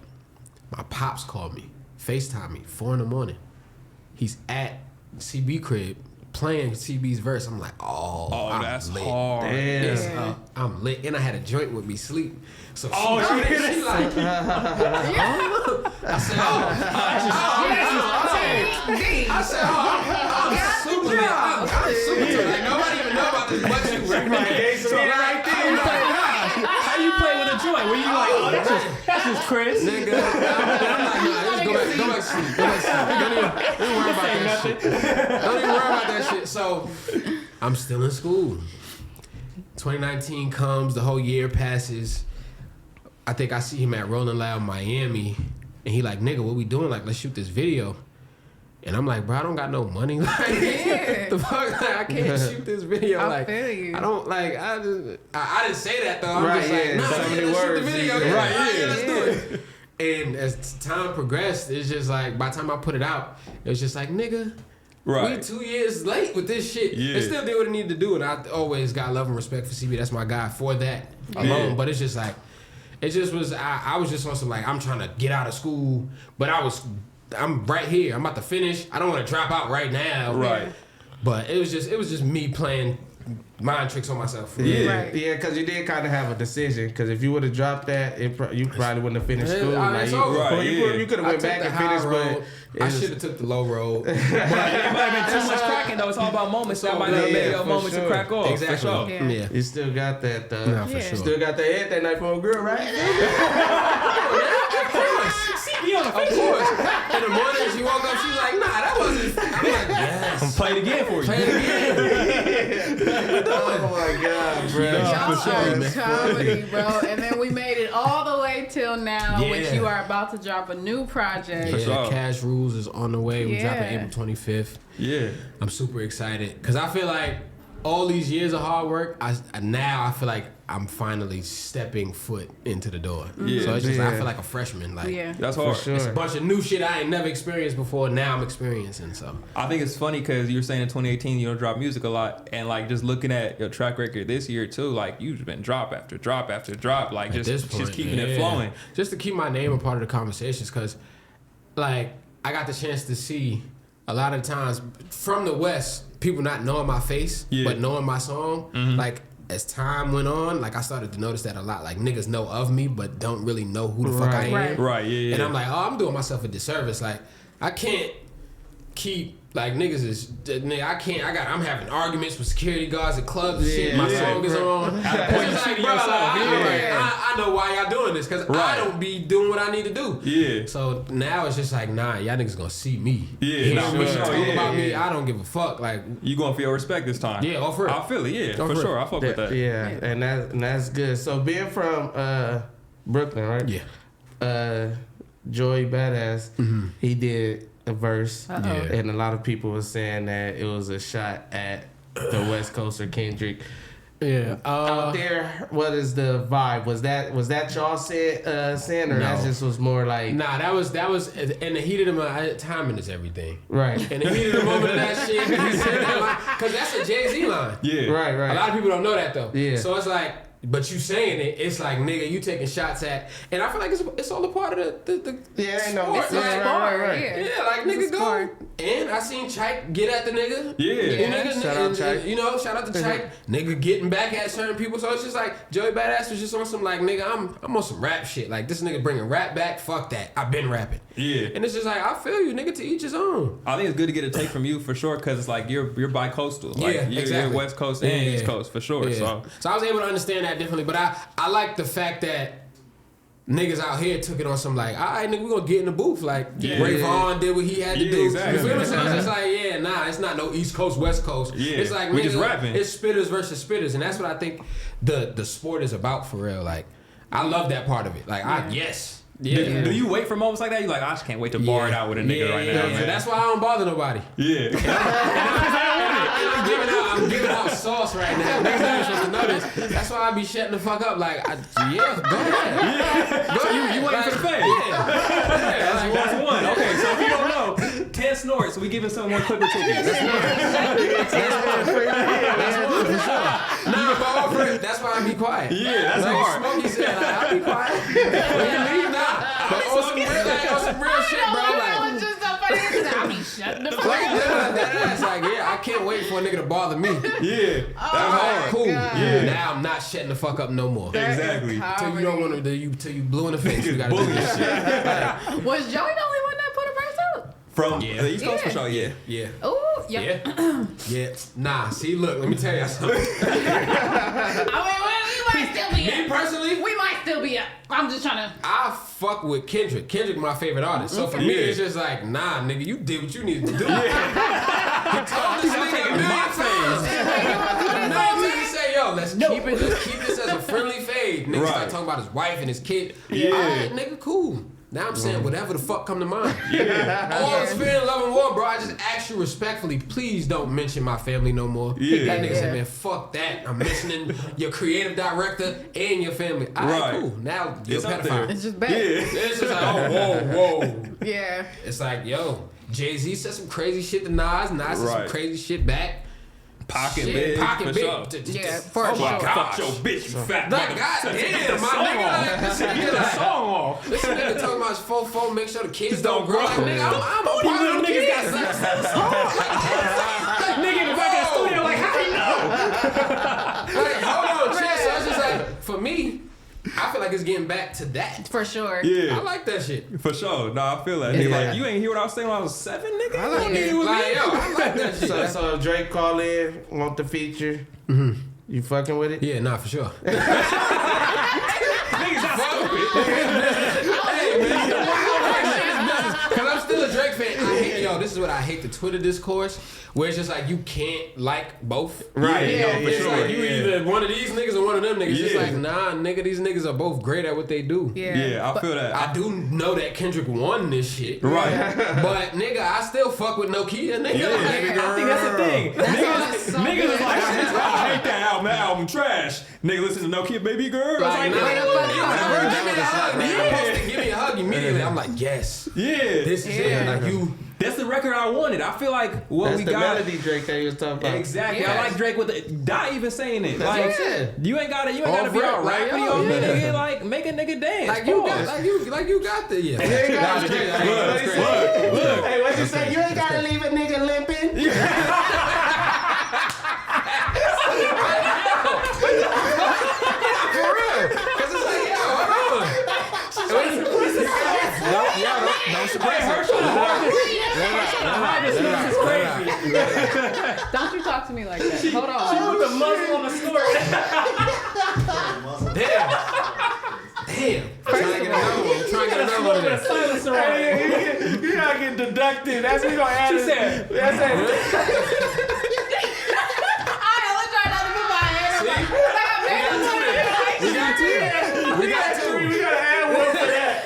My pops called me. FaceTime me. 4 a.m. He's at CB crib playing CB's verse. I'm like, oh I'm that's lit. hard. Damn. I'm lit. And I had a joint with me sleep. So she like, I said, I'm super lit. I'm super lit. Like, nobody even know about this but you. Right there. How you play with a joint? Were you like, oh, that's just Chris? Nigga, I'm like, nah, just go back to sleep. Go back to sleep. Don't even worry about that shit. Don't even worry about that shit. So, I'm still in school. 2019 comes, the whole year passes. I think I see him at Rolling Loud Miami, and he like, nigga, what we doing? Like, let's shoot this video. And I'm like, bro, I don't got no money. Like, the fuck, like, I can't shoot this video. I like, feel you. I don't like. I didn't say that though. I'm Right, just like, yeah, nah, so yeah, many let's shoot words, the video. yeah. Right, Yeah. let's do it. And as time progressed, it's just like by the time I put it out, it was just like, nigga, Right. we 2 years late with this shit. Yeah. It still did what it needed to do, and I always got love and respect for CB. That's my guy for that alone. Yeah. But it's just like, it just was. I was just on some like, I'm trying to get out of school, but I'm right here. I'm about to finish. I don't want to drop out right now. Right. But it was just me playing mind tricks on myself. Yeah. Right. Yeah, because you did kind of have a decision. Because if you would have dropped that, you probably wouldn't have finished Yeah, school. I mean, Like, it's you, over. Right, you could have I went took back the and high finished, road. but I should have took the low road. But it might have been too much cracking though. It's all about moments. That might not have been your for moment sure. to crack off. Exactly. For sure. Yeah. Yeah. you still got that. Nah, for Yeah. sure. Still got that head that night from a girl, right? Of course. In the morning, she woke up, she was like, nah, that wasn't. I'm like, yes. I'm playing again for you. Play it again. Oh my god, bro. Y'all for sure, are man. comedy, bro. And then we made it all the way till now, which Yeah. you are about to drop a new project. For Yeah, sure. Cash Rules is on the way. We dropping Yeah. April 25th. Yeah. I'm super excited because I feel like all these years of hard work, now I feel like I'm finally stepping foot into the door. Yeah. So it's just I Yeah. feel like a freshman. Like Yeah. That's For hard. sure. it's a bunch of new shit I ain't never experienced before. Now I'm experiencing. So I think it's funny because you were saying in 2018 you don't drop music a lot, and like just looking at your track record this year too, like you've been drop after drop after drop, like at this just point, keeping it yeah. flowing. Just to keep my name a part of the conversations, because like I got the chance to see a lot of times from the West, people not knowing my face, Yeah. but knowing my song. Like as time went on, like I started to notice that a lot. Like niggas know of me, but don't really know who the fuck I am. Right. Right, yeah. And I'm like, oh, I'm doing myself a disservice. Like I can't keep. Like niggas is nigga, I'm having arguments with security guards at clubs and shit. My Yeah. song is on. point It's just you like, to bro, yourself. I know why y'all doing this because I Right. don't be doing what I need to do. Yeah. So now it's just like, nah, y'all niggas gonna see me. Yeah, nah, When for you sure. talk Yeah, about me, yeah. I don't give a fuck. Like, You going for your respect this time. yeah, off real. I feel it, yeah, Oh, for for sure. real. I fuck with that. Yeah, and that's good. So being from Brooklyn, right? Yeah. Joey Badass, he did a verse, Uh-oh. Yeah. and a lot of people were saying that it was a shot at the West Coast or Kendrick. Yeah. Out there, what is the vibe? Was that y'all saying, or No. that just was more like Nah, that was in the heat of the moment. Timing is everything. right? In the heat of the moment of that shit, he said that line, because that's a Jay-Z line. Yeah. Right, A right. lot of people don't know that though. Yeah. So it's like but you saying it, it's like, nigga, you taking shots at, and I feel like it's all a part of the ain't no sport. It's a sport, Yeah, like nigga go. And I seen Chike get at the nigga. Shout out Chike. You know, shout out to Chike. Nigga getting back at certain people. So it's just like Joey Badass was just on some like, nigga, I'm on some rap shit. Like this nigga bringing rap back. Fuck that. I've been rapping. Yeah. And it's just like, I feel you, nigga, to each his own. I think it's good to get a take from you for sure, because it's like you're bi-coastal. Like, you're West Coast and East Coast for sure. Yeah. So I was able to understand that differently, but I like the fact that niggas out here took it on some like, all right, nigga, we gonna get in the booth. Like, Ray Vaughn did what he had to do. Exactly. You feel me? So it's just like, it's not no East Coast, West Coast. Yeah. It's like, we nigga, just rapping. It's spitters versus spitters. And that's what I think the sport is about for real. Like, I love that part of it. Like, Do you wait for moments like that? You like, I just can't wait to bar it out with a nigga right now, man. That's why I don't bother nobody. Yeah. I'm giving out sauce right now. Niggas ain't supposed to know this. That's why I be shutting the fuck up. Like, go ahead. So you waiting for the fade? That's one. Okay, so if you don't know, 10 snorts, we giving someone Clipper tickets. That's one for sure. That's why I be quiet. Yeah, that's hard. Smokey said, like, I'll be quiet. But on some real shit, bro. Like, just so funny. I be shutting the fuck up. that's like, I can't wait for a nigga to bother me. Yeah, that's hard. Cool. Yeah. Now I'm not shutting the fuck up no more. Exactly. Till you don't want to, till you blue in the face. You gotta Bully do this shit. Was Joey the only one that put a verse out? From the East Coast for sure, yeah. Ooh, yeah. Nah, see, look, let me tell you something. I mean, we might still be Me personally, we might still be up. I'm just trying to. I fuck with Kendrick. Kendrick my favorite artist. So for me, it's just like, nah, nigga, you did what you needed to do. He told this nigga a million times. He say, yo, let's keep this as a friendly fade. Nigga start talking about his wife and his kid. Yeah. All right, nigga, cool. Now I'm saying whatever the fuck come to mind. All is fair in love and war, bro. I just ask you respectfully, please don't mention my family no more. That nigga said, man, fuck that. I'm mentioning your creative director and your family. All right, cool. Now you're a pedophile. It's just bad. It's just like, whoa. Yeah. It's like, yo, Jay-Z said some crazy shit to Nas. Nas said some crazy shit back. Pocket big, Pocket for big. sure. Yeah, for sure. Fuck your bitch, you fat Like, goddamn, my nigga. Like, this nigga song off. This nigga talking about his 4-4, make sure the kids don't grow. Like, nigga, I'm a part of the niggas kids. got nigga in the back of the studio, like, how you know? Like, hold on, chill. So it's just like, for me, I feel like it's getting back to that. For sure. Yeah. I like that shit. For sure. No, I feel that. Nigga, like, you ain't hear what I was saying when I was 7, nigga? I like Like, yo, I like that shit. So if Drake call in, want the feature, you fucking with it? Yeah, nah, for sure. Niggas not stupid. Because I'm still a Drake fan. This is what I hate, the Twitter discourse, where it's just like you can't like both. Right. Yeah, No, for It's sure. like you either one of these niggas or one of them niggas. It's Yeah. like, nah, nigga, these niggas are both great at what they do. Yeah, I feel that. I do know that Kendrick won this shit. Right. But nigga, I still fuck with Nokia, nigga. Yeah, Like, I think that's the thing. Niggas so is like, good. I hate that album. That album trash. Nigga, listen to No Kid, Baby Girl. Like, It's nah, like, give me a hug. Nigga, supposed to give me a hug immediately. I'm like, yes. yeah. This is it. Like you. That's the record I wanted. I feel like what That's we the got. melody Drake that he was talking about. Exactly. Yeah. I like Drake with the not even saying it. That's Like what I said. you ain't gotta be rip, all like, rapping yo, on me, yeah. nigga. Like make a nigga dance. Like you Pause. got, like you got the yeah. Look. Hey, what you say? You ain't gotta leave a nigga limping. For real. Cause it's like, yo, hold on. Don't surprise her. Don't you talk to me like that. Hold on. Put the muzzle on the snort. Damn. I'm trying to get another one. Silencer on. You gotta get deducted. That's what we gonna add. She said. That's it. Let's try not to put my hand up. We got two. We gotta add one for that.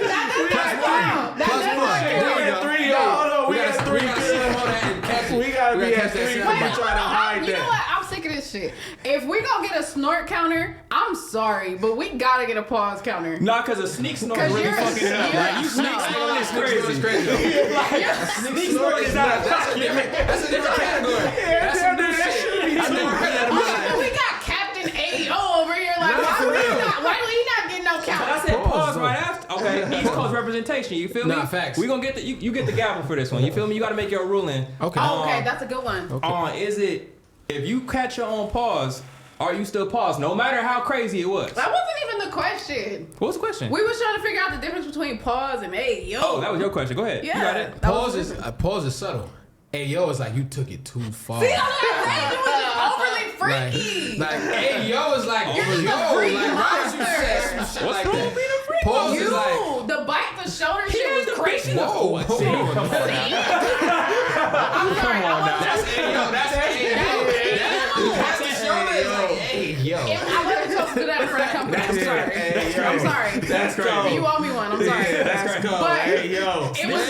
Plus one. There we go. Three, y'all. Hold on. We got three. We gotta sit on that and catch it. We gotta be catch at that three. shit. We try to hide You know that. what? I'm sick of this shit. If we gonna get a snort counter, I'm sorry, but we gotta get a pause counter. Nah, cause a sneak snort 'Cause really you're- fucking it up. you're- Like you sneak no. snort is It's crazy. crazy. Sneak snort is not a That's a different category. That's some new shit. I never heard that in my life. We got Captain AO over here like, why East Coast representation. You feel me? Nah, facts. We gonna get the you get the gavel for this one. You feel me? You gotta make your ruling. Okay. Oh, okay, that's a good one. Is it if you catch your own pause? Are you still paused? No matter how crazy it was. That wasn't even the question. What was the question? We was trying to figure out the difference between pause and hey yo. Oh, that was your question. Go ahead. Yeah. You got it. Pause is subtle. Hey yo is like you took it too far. See, that's what I'm saying. It was just overly freaky. Like hey yo is like You're just yo, a freak like why would you say some monster. shit like that? Pause You, is like the bite the shoulder shit was crazy. whoa, hold on. I'm sorry. Come on now. That's hey yo, that's hey yo. That's the shoulder is like hey yo. I wasn't supposed to do that in front of company. I'm sorry. I'm sorry. That's crazy. You owe me one. I'm sorry. That's cool. But Hey, yo. it was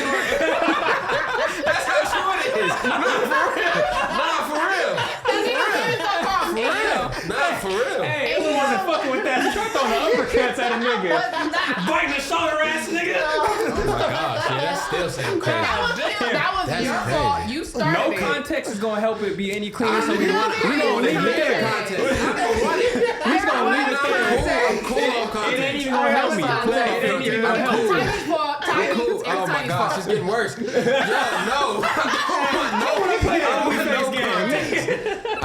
That's how short it is. Nah, for real. Nah, for real. Hey, it wasn't fucking with that. You throwing the uppercuts at a nigga. Biting the shoulder ass nigga. Oh my gosh, yeah, that's still sound crazy. That was That's your crazy. fault. You started No it. context is gonna help it be any cleaner. So we gonna leave it there. Context. We just gonna leave it there. I'm cool on context. It ain't even gonna help me. It ain't even gonna help me. Tiny's fault. I'm cool. Oh my gosh, it's getting worse. Yo, no.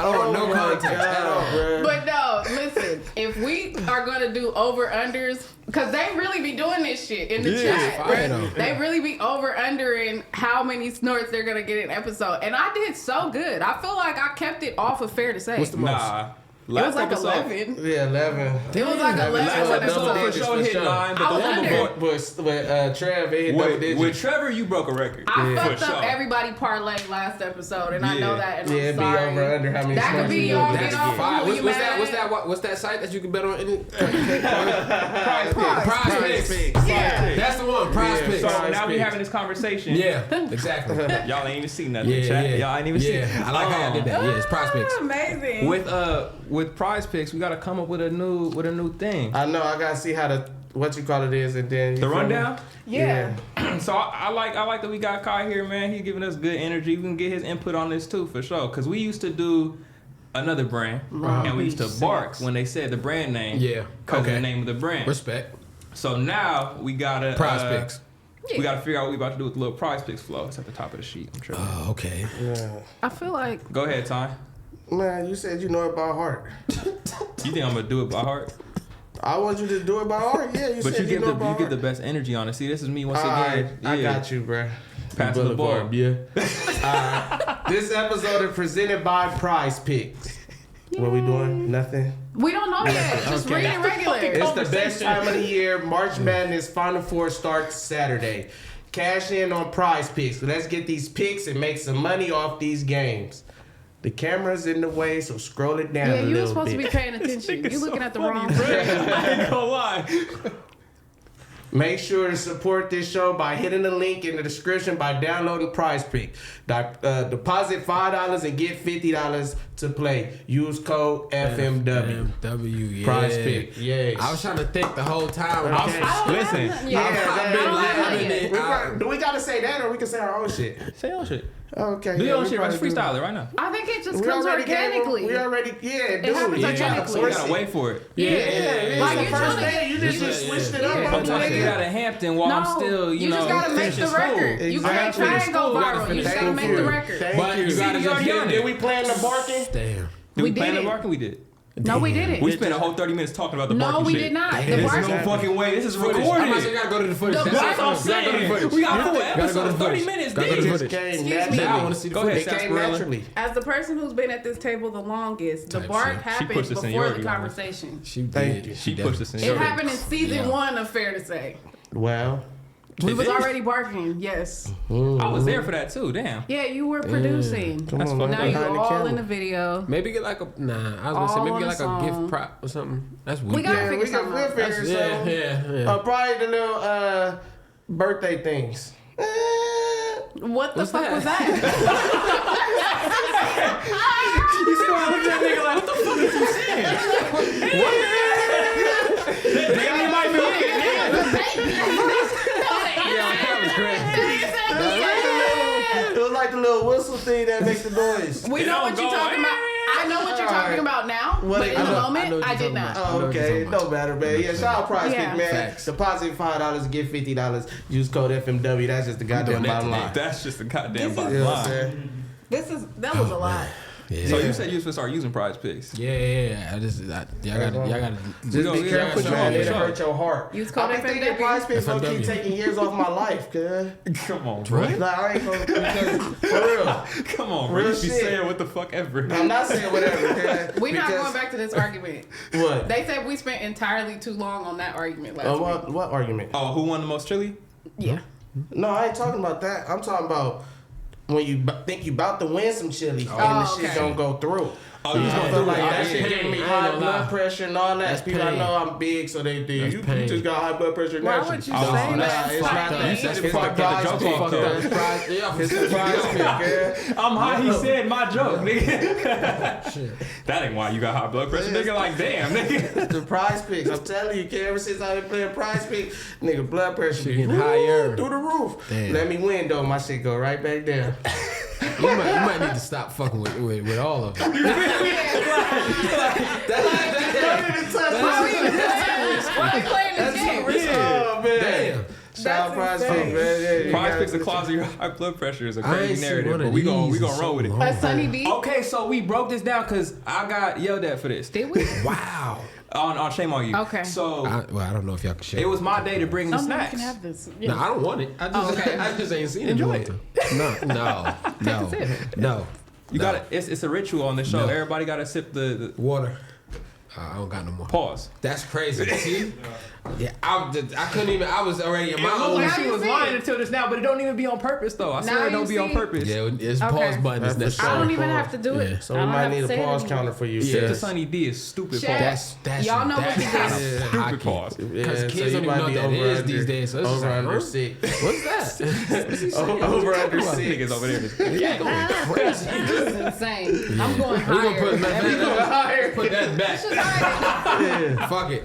I don't want no context at all. But no, listen. If we are gonna do over unders, because they really be doing this shit in the chat. fire, though. They really be over undering how many snorts they're gonna get in an episode, and I did so good. I feel like I kept it off of fair to say. What's the most? Nah. It was like episode- 11. Yeah, 11. It was like 11. Last on episode episode. for sure hit 9, but I the was one under. before. With Trev, it hit double With digits. Trevor, you broke a record. I fucked For up sure. everybody parlay last episode, and I know that, and Yeah, I'm it'd be sorry. over under how many That could snorts be you y'all do. get That's off fine. on you What's mad. that site that you can bet on? Any Prize Picks. Yeah. That's the one. Prize Picks. So now we having this conversation. Yeah, exactly. Y'all ain't even seen nothing. Yeah, Chat. yeah. Y'all ain't even seen. Yeah, I like how I did that. Yeah, it's Prize Picks. Amazing. With Prize Picks, we gotta come up with a new thing. I know, I gotta see how what you call it is, and then The rundown. Yeah. So I like that we got Kai here, man. He's giving us good energy. We can get his input on this too, for sure. Cause we used to do another brand, and we used to bark when they said the brand name. Yeah. Cause of Okay. the name of the brand. Respect. So now we gotta Prize Picks. We gotta figure out what we about to do with the little Prize Picks flow. It's at the top of the sheet. I'm sure. Oh, okay. Yeah. I feel like Go ahead, Ty. Man, you said you know it by heart. You think I'm gonna do it by heart? I want you to do it by heart. Yeah, you But said you give know it by you heart. get the best energy on it. See, this is me once Alright, again. I got you, bruh. Pass the ball. Yeah. This episode is presented by Prize Picks. What we doing? Nothing. we don't know yet. Just Okay. read it regular. It's the best time of the year. March Madness Final Four starts Saturday. Cash in on Prize Picks. Let's get these picks and make some money off these games. The camera's in the way, so scroll it down Yeah, a you were little supposed to bit. be paying attention. You looking at the wrong I ain't gonna lie. Make sure to support this show by hitting the link in the description by downloading Prize Pick. Deposit $5 and get $50 to play. Use code FMW. FMW, yeah. Prize Pick. Yes. I was trying to think the whole time. Okay. Listen. Do we gotta say that or we can say our own shit? Say your shit. Okay. Do yeah, your we shit. Just probably do. freestyle it right now. I think it just We comes already organically. We already, It dude. happens organically. So we gotta wait for it. Yeah. Yeah, Like, it's you the first trying to day. get- You just switched it up. Yeah. on I'm trying to me. get out of Hampton while I'm still, you know, just gotta make finishing the record. school. You can't Exactly. try and go School, gotta viral. You finish just gotta make the record. Thank But you. you gotta just already get done it. Did we plan the barking? Damn. Did We we plan did the it. barking? We did. No, we didn't. We spent a whole 30 minutes talking about the No, barking we shit. did not. The There's barking. no fucking way. This is I might recorded. say gotta go to the footage. The That's That's what I'm it. Gotta go to the saying. footage. We got a full Gotta go to the episode, 30 footage. minutes Gotta go to the deep. footage. Came Excuse me. naturally. Now I want to see the Go footage. ahead, It came Sarsaparilla. naturally. As the person who's been at this table the longest, the Type bark shit. She happened pushed the before seniority the on us. conversation. She Thank did. you. She did. pushed us in. It happened in season Yeah. 1 of Fair to Say. Well, We was already barking, yes. I was there for that too. Damn. Yeah, you were producing. come That's on, fucking man. Now you Behind the all camera. in the video. Maybe get like a I was gonna All say maybe on get like a a song. gift prop or something. That's weird. We gotta yeah, figure we'll something out. figure something. Yeah. Probably the little birthday things. What the What's fuck that? was that? You see why I looked at that nigga like, what the fuck is you saying? Damn, you might be It was like the little whistle thing that makes the noise. We It know don't what you're go, talking about. I know what you're talking about now. now, but in the moment, I did not. Oh, okay, it don't matter, man. Yeah, shout out Prize Pick, man. Facts. Deposit $5 and get $50. Use code FMW. That's just the goddamn bottom line. That's just the goddamn You bottom You know what I'm line. saying? That was a lot. Yeah. So you said you was supposed to start using Prize Picks. Yeah. Y'all gotta. Just be careful, man. It'll hurt your heart. Use code I be thinking Prize Picks gonna keep taking years off my life, cuz. Come on, bro. Like, I ain't gonna, because, for real. Come on, bro. Real You be shit. saying what the fuck ever. I'm not saying whatever, cuz. We're not because- going back to this argument. What? They said we spent entirely too long on that argument last week. What argument? Oh, who won the most chili? Yeah. No, I ain't talking about that. I'm talking about when you think you about to win some chili and the shit okay. don't go through. Oh, you just I gonna feel do like it. that Yeah, shit yeah. giving me I ain't high gonna blood lie. pressure and all that. That's People I pain. know I'm big, so they think That's you pain. just got high blood pressure. Why naturally. would you Oh, say nah, that? it's not that. You It's said the it fucked the prize joke pick, off, though. though. It's the prize pick, yeah. I'm high. He said my joke, nigga. That ain't why you got high blood pressure, nigga. Like, damn, nigga. It's the prize picks. I'm telling you, kid, ever since I've been playing prize pick, nigga, blood pressure Shit getting woo, higher. through the roof. Damn. Let me win, though. My shit go right back down. You might need to stop fucking with all of them. Why are we playing this game? Oh, man. Damn. Shout out prize insane. pick, man. Yeah, you Prize gotta- Picks the cause of your high blood pressure is a I ain't crazy seen narrative, one but of we gon' these in roll with it. so long. A Sunny D? Okay, so we broke this down because I got yelled at for this Did we? Wow. on Shame on You. Okay. So I don't know if y'all can share. it was my day to bring the Oh, no, you snacks. can have this. No, I don't want it. I just, okay. I just ain't seen Enjoy it. No. You got to it's a ritual on the show. No. Everybody got to sip the Water. I don't got no more. pause. That's crazy. See? Yeah, I couldn't even. I was already in my It looked own. like Now she you was see lying it. until this now, but it don't even be on purpose though. I Now swear it you don't be on see? purpose. Yeah, it's Okay. pause button is That's for necessary. I don't even Pause. have to do it. Yeah. So I we don't might have need to a say it pause anymore. counter for you, Yeah. Sip the sis. Sunny D is stupid Shit. pause. That's Y'all know what that's you did. Stupid hockey. pause. Because Yeah, kids so you don't even might know what be that over is under- these days. So it's just over like, under huh? 6. What's that? Over under Niggas 6. over there. Yeah, going crazy. This is insane. I'm going We gonna put higher. put that back. It's just higher. Fuck it.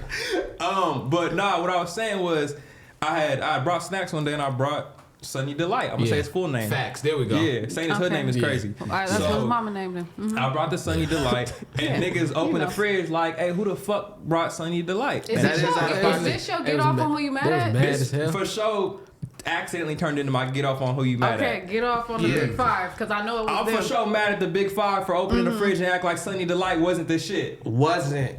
But nah, what I was saying was I brought snacks one day and I brought Sunny Delight. I'm gonna say his full name. Facts. There we go. Yeah, saying his hood Okay. name is Yeah. crazy. All right, that's what his mama named him. Mhm. I brought the Sunny Delight, and Yeah. niggas open know. the fridge like, "Hey, who the fuck brought Sunny Delight?" Is And this is your, how is it this your It get was off mad- on who you mad that was at? mad as hell. for sure, accidentally turned into my get off on who you mad Okay, at. get off on the big five because I know it was I'm them. for sure mad at the Big Five for opening the fridge and act like Sunny Delight wasn't the shit. Wasn't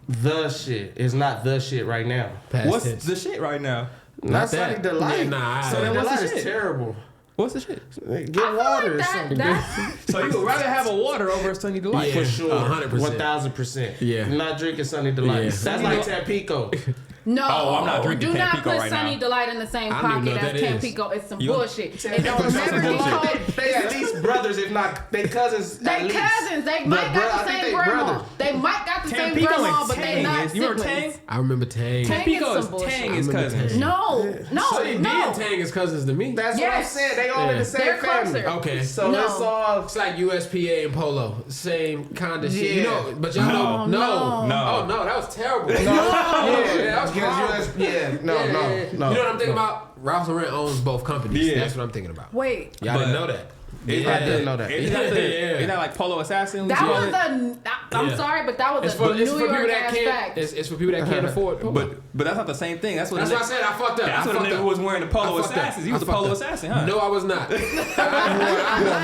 the shit. It's not the shit right now. Past What's tense. the shit right now? Not that. Sunny Delight. Yeah, nah, Sunny then what's the Delight is shit? terrible. What's the shit? Get I feel water or like something. that's So you would rather have a water over a Sunny Delight? Yeah. For sure. 100%. 1000%. Yeah. You're not drinking Sunny Delight. Yeah. That's like Tampico. no. Oh, I'm not drinking Do not Tampico put right Sunny now. Delight in the same I don't even pocket know as what that is. Tampico. It's some You- bullshit. And don't Tampico's never some get bullshit. called. They at least brothers, if not they cousins. They at least. cousins. They But might bro- I got the think same they grandma. brothers. They might got the same Tampico grandma, and but they Tang not is. You remember siblings. Tang? I remember Tang. Tang is Tampico some bullshit. Tang is I remember cousins. Tang. No, Sunny D no. and Tang is cousins to me. That's Yes. what I'm saying. They all in Yeah. the same They're family. closer. Okay. So No. it's all. It's like USPA and Polo, same kind of shit. You Yeah. know, but y'all know, No. No. Oh no, that was terrible. Yeah, that was because horrible. no. You know what I'm thinking about? Ralph Lauren owns both companies. Yeah. That's what I'm thinking about. Wait. Y'all didn't But- know that. Isn't I that didn't the- know that. Isn't that, the, Yeah. isn't that like Polo Assassin? That You was know it? I'm Yeah. sorry, but that was It's a for New people York that ass can't. fact. It's for people that can't afford. Polo. But that's not the same thing. That's what That's the what I said. I fucked up. That's I what the fucked nigga up. was wearing the Polo I fucked up. Assassins. He was I a Polo fucked up. Assassin, huh? No, I was not. I wore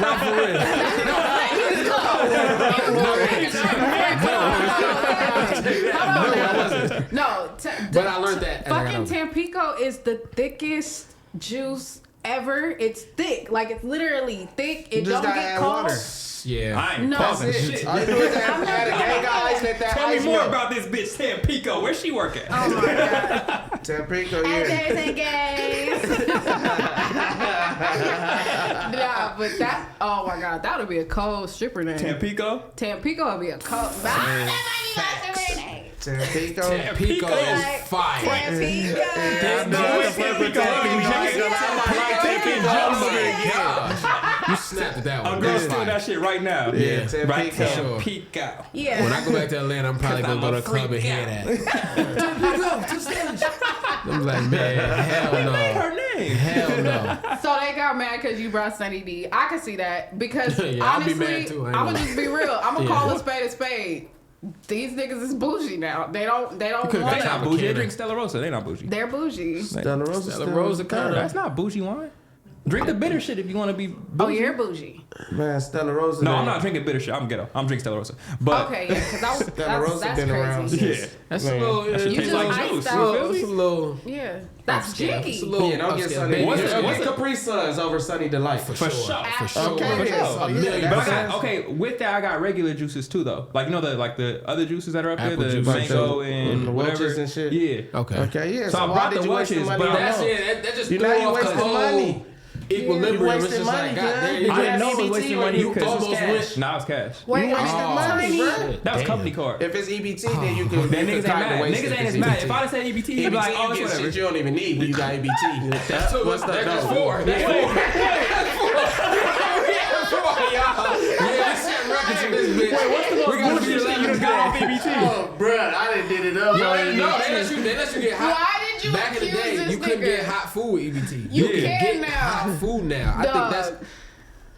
Ralph Lauren. No, But I learned that. and I got fucking over it. Tampico is the thickest juice ever. It's thick, like it's literally thick. It just don't gotta get add cold. water. Yeah. I ain't No. pausing That's shit. All you do is add a gang of ice at that Tell me ice more milk. about this bitch Tampico. Where's she working? Oh my god. Tampico, yeah. And gays. Nah, but that. Oh my god, that would be a cold stripper name. Tampico? Tampico would be a cold. That might be my name. Tampico. Pico Like, is fire. Tampico. You snapped at that one. I'm gonna That's steal fire. that shit right now. Yeah, Right, for sure. Tampico. Yeah. When I go back to Atlanta, I'm probably gonna go to a club and hear that. I'm like, man, hell no. Her name. Hell no. So they got mad because you brought Sunny D. I can see that because Yeah, I'll be honestly, mad too, I ain't I'm gonna gonna just be real. I'm gonna Yeah. call a spade a spade. these niggas is bougie now. They don't They want not it. bougie. They drink Stella Rosa. They not bougie. They're bougie. Stella Rosa. That's not bougie wine. Drink the bitter shit if you want to be bougie. Oh, you're bougie. Man, Stella Rosa. No, I'm not drinking bitter shit. I'm ghetto. I'm drinking Stella Rosa. But Okay, yeah, because Stella Rosa that's been around crazy. since. That's Man. a little. That shit You tastes just like iced juice. out. It's a little. Yeah, that's It's a jiggy. little. Yeah, don't get Sunny. What's What's the- Capri Suns over Sunny Delight? For sure. For sure. Okay, For yeah, sure. so yeah, But I that's- got, okay, with that I got regular juices too though. Like you know the other juices that are up Apple there, the juice. mango Like and the whatever Welch's and shit? Yeah. Okay. Okay, yeah. So I why brought did the you waste Welch's, money but on That's those? it. That just You threw know you off the wasting whole money. equilibrium. You It's wasting just like, money, goddamn, cuz. I didn't know it was EBT wasting when money you because it was almost cash. went- Nah, it was cash. Wait, wasted money, bro. That was Damn. company card. If it's EBT, then you could. Then you niggas could ain't kinda mad. waste Niggas it ain't if as it's mad. EBT. If I'd have said EBT, you'd be like, oh, you it's get whatever. shit you don't even need when you got EBT. That's what What's that? that's No. for. That's for. Yeah, we set records in this bitch. Wait, what's the most bullshit shit you done got off EBT? Oh, bruh, I done did it up. No, on they EBT. let you get hot. Why did you Back in the accuse day, this you couldn't nigga? get hot food with EBT. You could can get now. hot food now. I think Dog. that's the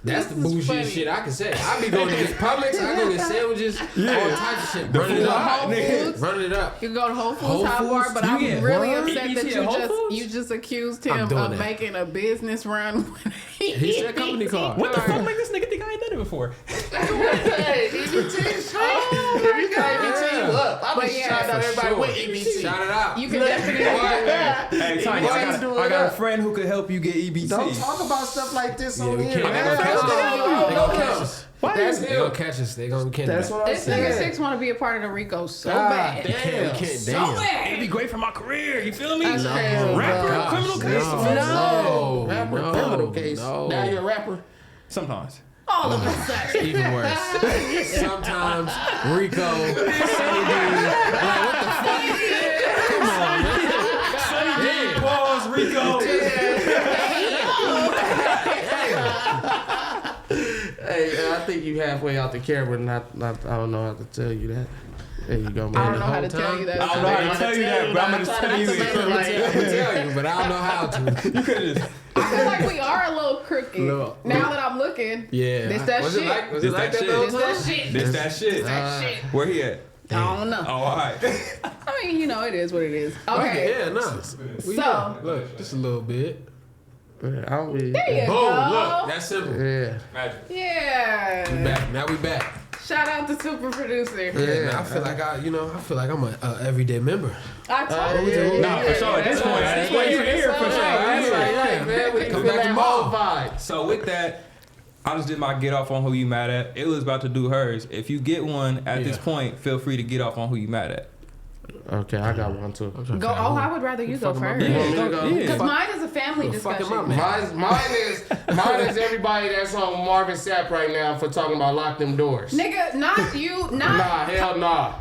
This is bougie funny. shit I can say. I be going to this Publix, I go get sandwiches, all types of shit. Running it food up. hot, nigga. Running it up. You go to Whole Foods Whole Hot Bar, Foods? but You I'm get really what? upset that EBT at Whole Foods? you just accused I'm him doing of that. making a business run. He said company card. What the fuck make this nigga think I ain't done it before? Hey, EBT straight. If you got EBT, you up. I'm But just yeah, shouting out for everybody sure. with EBT. Shout it out. You can definitely Hey, Tanya, I got a friend who could help you get EBT. Don't talk about stuff like this on we here, can't. man. They gonna catch us. They gonna catch That's us. That's They him. gonna catch us. They gonna catch That's us. what I'm This nigga saying. Six want to be a part of the Rico so God bad. We can't. So Damn. bad. It'd be great for my career. You feel me? That's crazy. Rapper, Gosh, criminal case. No. Rapper, no, criminal case. no. Now you're a rapper. Sometimes. All of a sudden. Even worse. Sometimes Rico, Sunny D, like what the fuck? Come on, man. Sunny D, Paul's, Rico. Hey, I think you halfway out the camera, and I don't know how to tell you that. There you go, man. I don't know how to tell you that. I don't know how to tell you that, but I'm gonna tell you I'm gonna tell you, but I don't know how to. You could just. I feel like we are a little crooked. No. Now that I'm looking. Yeah. This that Was shit. it like, was This it like that that shit. the This whole that time? shit. This that shit. That shit. Where he at? I don't know. Oh, all right. I mean, you know, it is what it is. Okay, Okay. yeah, no. We So- know. Look, just a little bit. I don't be. There you Boom, go. look, that's simple. Yeah. Magic. Yeah. We back. Now we back. Shout out to super producer. Yeah, man, I feel like I feel like I'm a everyday member. I told yeah, you. Nah, for sure. At this point, you here for sure. Yeah, man. We Come feel back that tomorrow. whole vibe. So with that, I just did my get off on who you mad at. It was about to do hers. If you get one at this Yeah. point, feel free to get off on who you mad at. Okay, I got one too. Go. Oh, I would rather you go first. You want me to go? Because mine is a family fucking discussion. my man. Mine is everybody that's on Marvin Sapp right now for talking about lock them doors. Nigga, not you. Nah, Not. hell nah.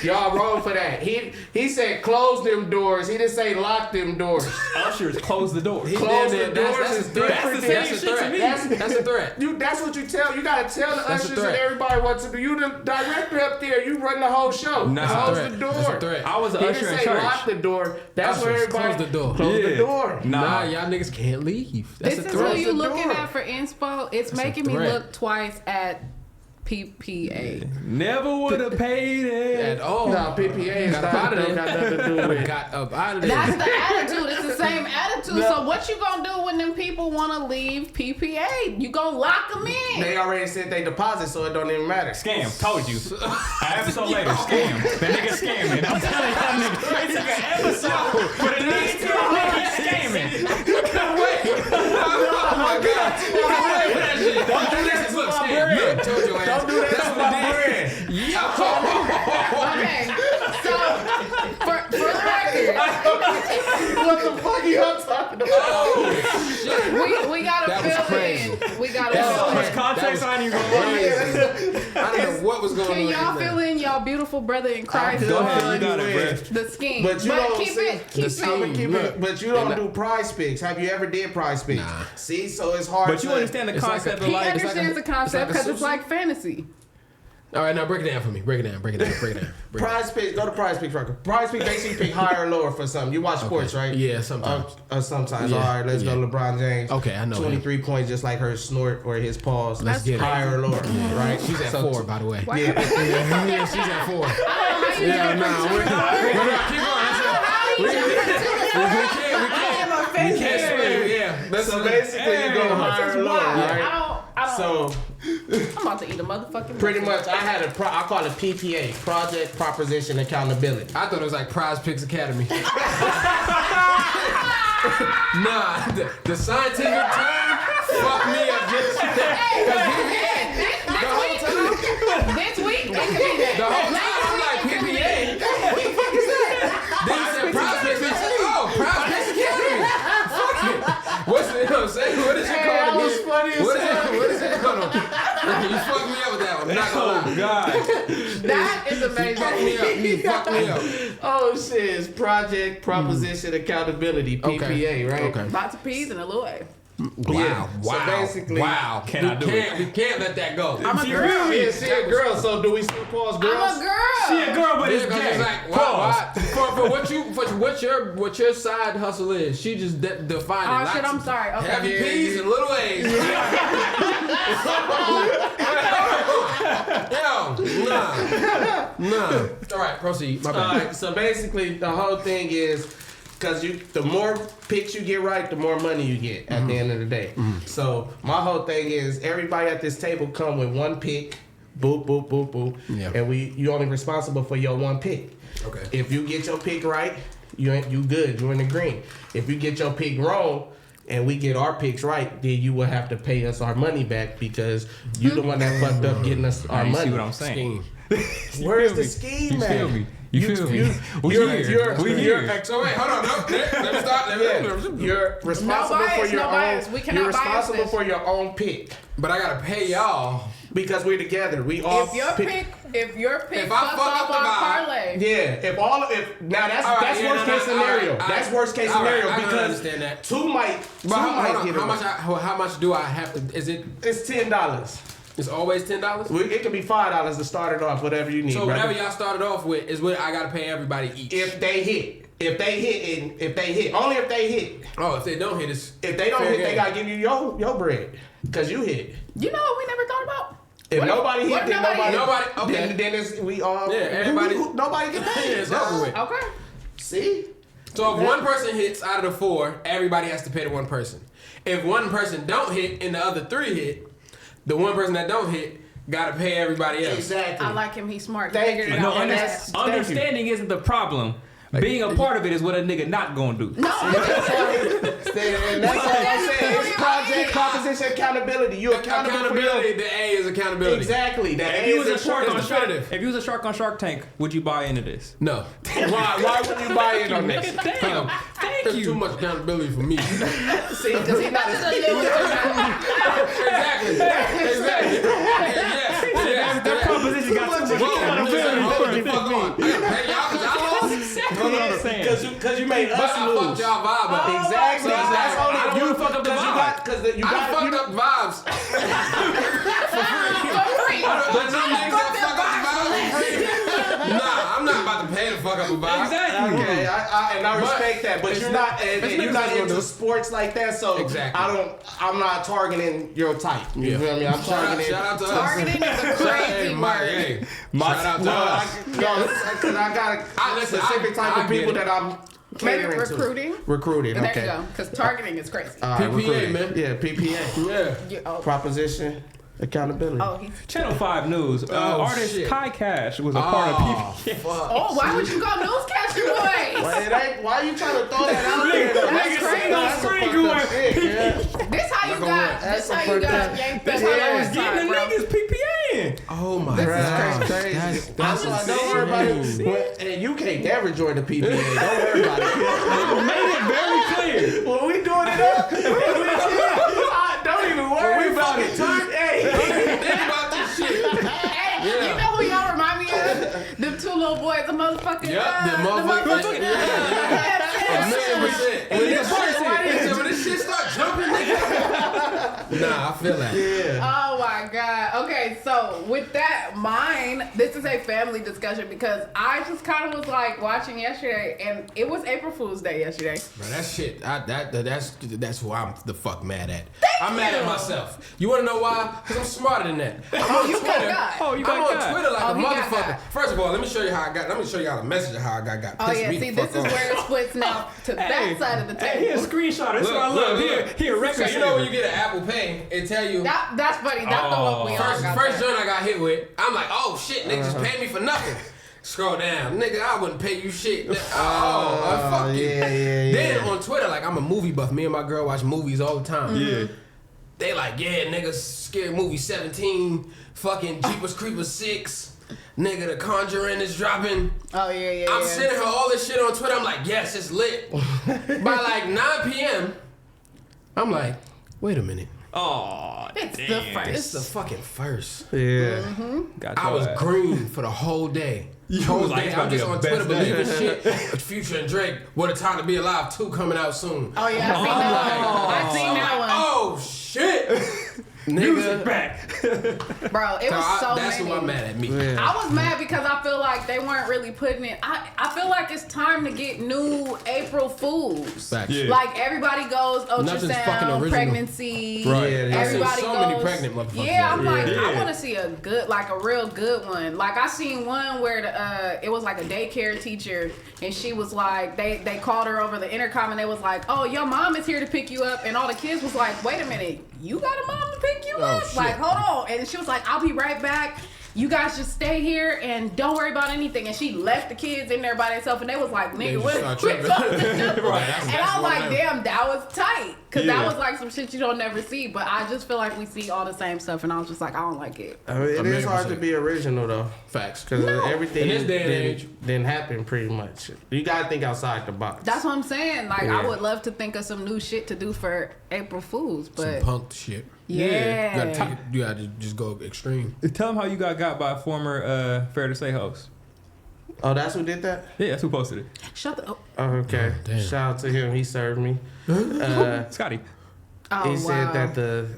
Y'all wrong for that. He said close them doors. He didn't say lock them doors. Ushers, close the door. Close the doors That's is a threat. different. That's the same shit to me. That's a threat. That's what you tell. You gotta tell the That's a ushers and threat. everybody what to do. You the director up there. You run the whole show. Nah. Close That's a the threat. door. That's a threat. I was an He usher didn't in say church. lock the door. That's where Ushers, everybody close the door. Close the Yeah. door. Nah, y'all niggas can't leave. That's This a is threat. who you the looking door. at for inspo. It's That's a making me threat. look twice at PPA. Never would have paid it. At all. Nah, PPA is Got not up out of there. got nothing to do with it. Got up out of there. That's the attitude. It's the same attitude. No. So what you gonna do when them people want to leave PPA? You gonna lock them in? They already said they deposit, so it don't even matter. Scam. Told you. An episode later, scam. The nigga scamming. I'm telling y'all niggas. It took an episode for the niggas to know he's scamming. Oh my God. Wait for that shit. Don't do that. Look, Stan, look, told your ass. Don't do that That's to what my it bread. is. Yeah. Okay. So for the record, What the fuck are y'all talking about? Oh, shit. we gotta That was fill crazy. in. We gotta That fill was in. crazy. Context That on you, was crazy. I don't know what was going on. Can y'all in there. fill in y'all beautiful brother in Christ? Go ahead, you got it, bruh. The scheme. But you don't keep see- it. Keep the it. scheme. I'ma keep Look. it, but you don't do prize picks. Have you ever did prize picks? Nah. See, so it's hard. But you to understand the It's like concept a- of He like. understands the concept it's like a because it's like fantasy. All right, now break it down for me. Break it down. Prize Picks. Go to Prize Picks record. Prize Picks basically pick higher or lower for something. You watch sports, right? Yeah, sometimes. Sometimes. Yeah, All right, let's go to LeBron James. Okay, I know 23 points, just like her snort or his pause. Let's get it. Higher or lower, right? She's at 4, by the way. Yeah. Yeah, she's at 4. Yeah, no, we can't swim. Yeah. So basically, you go higher or lower, right? I don't. So I'm about to eat a motherfucking. pretty much, I call it PPA, Project Proposition Accountability. I thought it was like Prize Picks Academy. Nah, the scientific term fucked me up just This week, it could be that. the whole time I'm like PPA. What the fuck is that? Then you said Prize Picks. Oh, Prize Picks Academy. Fuck it. What's the, you know what I'm saying? What is it called again? was funny as What is it called? You fucked me up with that one. I'm not gonna lie. God. That is amazing. Fuck me up. Oh shit, it's Project Proposition Accountability, PPA, right? Okay. Lots of P's and a little A. Wow. So basically, We can't let that go. I'm a girl. Yeah, she a girl, so do we still pause girls? I'm a girl. She a girl, but it's Because gay. it's like, wow, for what your side hustle is, she just defined Oh it. shit, I'm sorry. Okay. Heavy P's and little A's. Yo, nah. All right, proceed. My bad. Alright, so basically the whole thing is because the more picks you get right, the more money you get at the end of the day. So my whole thing is everybody at this table come with one pick, boop, boop, boop, boop, Yeah. and you only responsible for your one pick. Okay. If you get your pick right, you good, you're in the green. If you get your pick wrong, and we get our picks right, then you will have to pay us our money back because you the one that fucked up getting us our You money. see what I'm saying? Where's the scheme, You man? feel me? You feel me? So wait, hold on. No, let me stop. You're responsible No bias, for your no own. bias. We cannot You're bias responsible this. for your own pick But I gotta pay y'all. because we're together. We all If your pick If I fucks fuck up up the our vibe, parlay. Yeah, now that's All right, that's yeah, worst case scenario. That's worst case scenario I can because understand that. two might But hold on, get it. how much do I have to? Is it? It's $10. It's always $10. It could be $5 to start it off. Whatever you need. So brother. whatever y'all started off with is what I gotta pay everybody each. If they hit, only if they hit. Oh, if they don't hit, it's If they don't fair hit, game. they gotta give you your bread because you hit. You know what we never thought about? If nobody hit, then nobody. Okay. Then it's we all. Yeah, everybody- Nobody get paid. Yeah, it's over with. Okay. See. So if one person hits out of the 4, everybody has to pay the one person. If one person don't hit and the other 3 hit, the one person that don't hit gotta pay everybody else. Exactly. I like him. He's smart. He Thank figured you. it No, out. Yes. understanding isn't the problem. Being a part of it is what a nigga not gonna do. No. And that's all I'm saying. It's Project Proposition Accountability. You accountable for your. Accountability, the A is accountability. Exactly. That If A you was a is shark on important. Shark, if you was a shark on Shark Tank, would you buy into this? No. Why would you buy in on this? Damn. Thank There's you. too much accountability for me. See, because he not. Exactly. Yes. That proposition got too much accountability for it. Fuck on. I gotta pay y'all because y'all lost. Exactly what I'm saying. Because you made But us I lose. fucked y'all vibe up. Exactly. So That's only I don't you wanna fuck up the because you vibe. got because you I got fucked up vibes. For free. But some niggas that fuck up the vibes for free. Nah, I'm not about to pay to fuck up a vibe. Exactly. Okay, I respect that, but you're not you're not into sports like that, so Exactly. I'm not targeting your type. You feel me? I'm targeting. Shout out to us. Targeting is a crazy Mike, word. hey, shout out to us. Because I got a specific type of people that I'm Maybe catering recruiting. to. Recruiting. There Okay. you go. Because targeting is crazy. All right, PPA, recruiting. man. Yeah, PPA. Yeah. Proposition accountability. Oh, he's. Channel 5 News. Artist shit. Kai Cash was a part of PPA. Oh, why would you go newscaster boys? Why are you trying to throw that out there? That's crazy. That's some fucked up shit, yeah. This how you got. This how you got yanked That's up how on I the was getting the bro. niggas PPAing. Oh my That's god. crazy. That's Don't worry about it. And you can't never join the PPA. Don't worry about it. I made it very clear. When we doing it up, don't even worry about it. Hey, Think about this shit. Hey, you know who y'all remind me of? Them 2 little boys, the motherfucking. Yep, the motherfucking. When this shit start jumping, nigga. Nah, I feel that. yeah. Oh my my God. Okay, so with that, this is a family discussion because I just kind of was like watching yesterday, and it was April Fool's Day yesterday. Bro, that shit, that's who I'm the fuck mad at. I'm mad at myself. You wanna know why? Because I'm smarter than that. I'm on You Twitter. got I'm on Twitter like a he got motherfucker. God. First of all, let me show you all the message of how I got Oh pissed yeah, me see, the fuck this is off. where it splits now to that side of the table. Hey, here's a screenshot. That's what I love. Here, record. So you know when you get an Apple Pay, it tell you That's funny. That's the one we all got. first joint I got hit with. I'm like, oh shit, nigga just paid me for nothing. Scroll down, nigga. I wouldn't pay you shit. Fuck you. Yeah. Then on Twitter, like I'm a movie buff. Me and my girl watch movies all the time. Yeah. They like, yeah, nigga, scary movie 17, fucking Jeepers Creepers 6, nigga, The Conjuring is dropping. Oh yeah. I'm sending her all this shit on Twitter. I'm like, yes, it's lit. By like 9 p.m., I'm like, wait a minute. Oh, It's damn. the first. It's the fucking first. Yeah. Got I your was ass. green for the whole day. You was like, I'm just on Twitter best day. believing shit. Future and Drake, What a Time to Be Alive 2 coming out soon. Oh yeah, I seen that one. Oh shit. Music Nigga. back. Bro, it was so That's many. who I'm mad at me. Yeah. I was mad because I feel like they weren't really putting it. I feel like it's time to get new April Fools. Facts. Yeah. Like everybody goes Nothing's fucking ultrasound, original. pregnancy. Right. Yeah, I seen Everybody so goes. many pregnant motherfuckers. Yeah, I'm like, Yeah. I want to see a good, like a real good one. Like I seen one where it was like a daycare teacher, and she was like, they called her over the intercom, and they was like, oh, your mom is here to pick you up, and all the kids was like, wait a minute, you got a mom to pick you up? shit. Like, hold on, and she was like, I'll be right back. You guys just stay here and don't worry about anything. And she left the kids in there by themselves, and they was like, nigga, what just we start supposed to do? Right, And that's I was what like, damn, that was tight. Because Yeah. that was like some shit you don't never see. But I just feel like we see all the same stuff, and I was just like, I don't like it. I mean, it is hard to 100%. be original though, Facts. because everything In this day and age. didn't happen pretty much. You gotta think outside the box. That's what I'm saying. Like, Yeah. I would love to think of some new shit to do for April Fools, Some but punk shit. yeah. You gotta take it, you gotta just go extreme. Tell them how you got by a former Fair to Say host. Oh, that's who did that? Yeah, that's who posted it. Shut the. Oh, okay. Oh, damn. Shout out to him. He served me. Scotty. Oh, He said wow. that the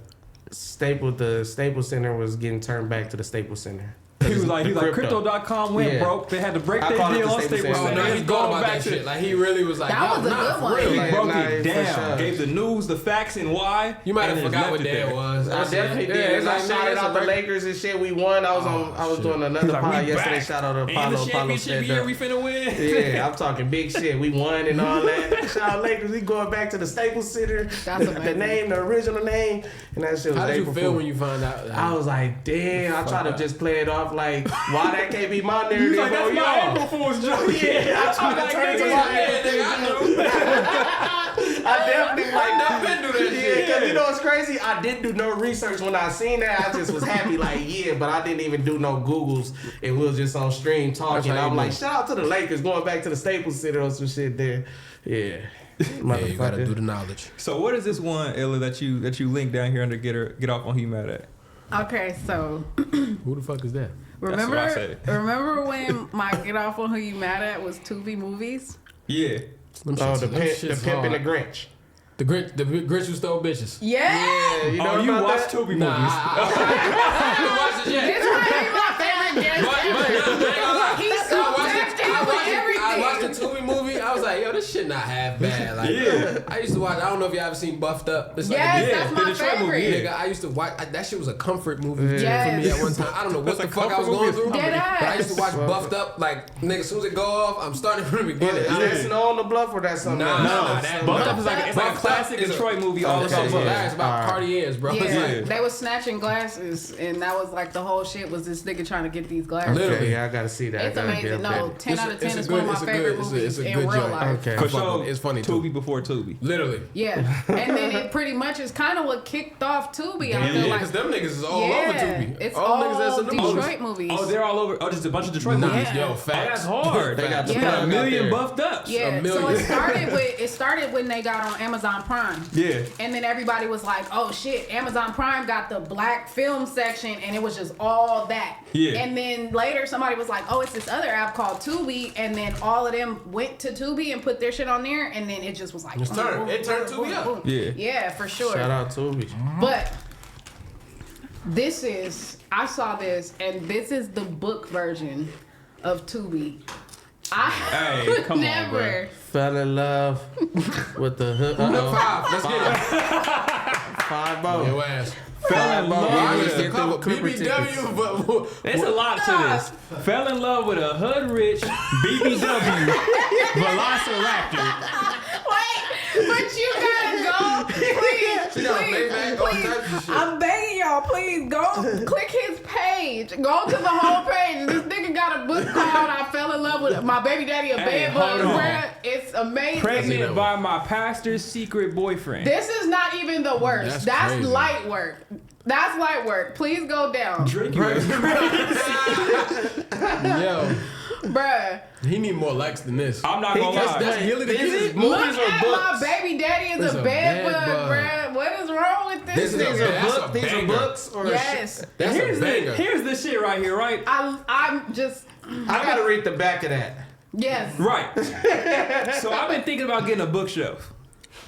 Staples Center was getting turned back to the Staples Center. He was like, Crypto. crypto.com went Yeah. broke. They had to break I their call it deal the on Staples Staples Center. Center. Oh no, It's he's going going about back that to shit. Like he really was like, That yo, was a nah, good for one. real. He Like, broke nah, it for down, sure. gave the news, the facts, and why. You might have and just forgot left what it day there. it was. I definitely Yeah, did. it's I like, shouted nigga, out the Lakers and shit. We won. I was shit. doing another He's like, pod we yesterday. back. Shout out to And Apollo. the Apollo championship said year, that. we finna win. Yeah, I'm talking big shit. We won and all that. Shout out Lakers. We going back to the Staples Center. That's The amazing. name, the original name, and that shit was How did you April feel Fool. when you found out? I was like, damn. I tried to just play it off like, why that can't be my narrative? He's like, that's on my y'all. April Fool's joke. Yeah, I tried to Like, turn it to nigga, my yeah, nigga, I know. I definitely like I've been through that Yeah, shit. because you know what's crazy? I didn't do no research when I seen that. I just was happy, like, yeah, but I didn't even do no Googles, and we was just on stream talking. That's how I'm you like, do. shout out to the Lakers going back to the Staples Center or some shit there. Yeah. Yeah, you gotta do the knowledge. So what is this one, Illa, that you linked down here under get off on who you mad at? Okay, so Who the fuck is that? remember what I said. remember when my get off on who you mad at was Tubi movies? Yeah. Oh, the pimp and the Grinch. The Grinch who stole bitches. Yeah. You know Oh, you about watched that? Tubi Nah, movies. I haven't watched it This yet. might be my favorite guest But ever. I ain't gonna lie. He's so tapped in with everything. I watched the Tubi movie. I was like, yo, this shit not half bad. Like, Yeah. I used to watch. I don't know if you ever seen Buffed Up. It's like Yes, a, that's my the Detroit movie, favorite. Nigga, I used to watch. That shit was a comfort movie Yes. for me at one time. I don't know what That's the a fuck I was comfort going movie. through. Dead But I used to watch ass. Buffed Up. Like, nigga, as soon as it go off, I'm starting from the beginning. Is that Snow on the Bluff or that's something else? Nah, that- Buffed Up is like, it's like a Buffed Up classic is a- Detroit movie all It's about about bugs. it's about Cartiers, bro. It's Yeah, like, they was snatching glasses, and that was like the whole shit was this nigga trying to get these glasses. Literally. Okay, yeah, I gotta see that. It's I gotta amazing. get No, that. 10 out of 10 a is one of my it's a favorite good- movies it's a in good real joint. life. Okay. For I fuck sure, with it. It's funny too. Tubi before Tubi. Literally. Yeah, and then it pretty much is kind of what kicked off Tubi. I feel Yeah, like Because them niggas is all over Tubi. it's all all niggas that's in the Detroit movies. movies. Oh, they're all over. Oh, just a bunch of Detroit Nah, movies. Yeah. yo, Oh, facts. that's hard. They got the Yeah. Got a plug out million there. buffed ups. Yeah, a so million. it started when they got on Amazon Prime. Yeah. And then everybody was like, oh shit, Amazon Prime got the black film section, and it was just all that. Yeah. And then later somebody was like, oh, it's this other app called Tubi, and then all of them went to Tubi and put their shit on there, and then it just was like, It turned Tubi up. Yeah. Yeah, for sure. Shout out to me. But I saw this, and this is the book version of Tubi. I come never on, bro. Fell in love with the hood. 5. Let's get it. 5 more. Your ass. Fell in love with a BBW, but There's a lot to this. Fell in love with a hood rich BBW Velociraptor. Wait, but you gotta go. Please. I'm begging y'all, please go click his page. Go to the whole page. This nigga got a book called I Fell in Love with My Baby Daddy, a Bed Bug. It's amazing. Pregnant by my pastor's secret boyfriend. This is not even the worst. That's crazy. light work. That's light work. Please go down. Drinking. yo, Bruh. he need more likes than this. I'm not gonna lie. That's really the These movies Look or at books. My Baby Daddy is a bed bug, bruh. What is wrong with this? This is These are That's a banger. books or Yes. That's a banger. Here's the shit right here, right? I'm just I gotta read the back of that. yes. Right. So I've been thinking about getting a bookshelf.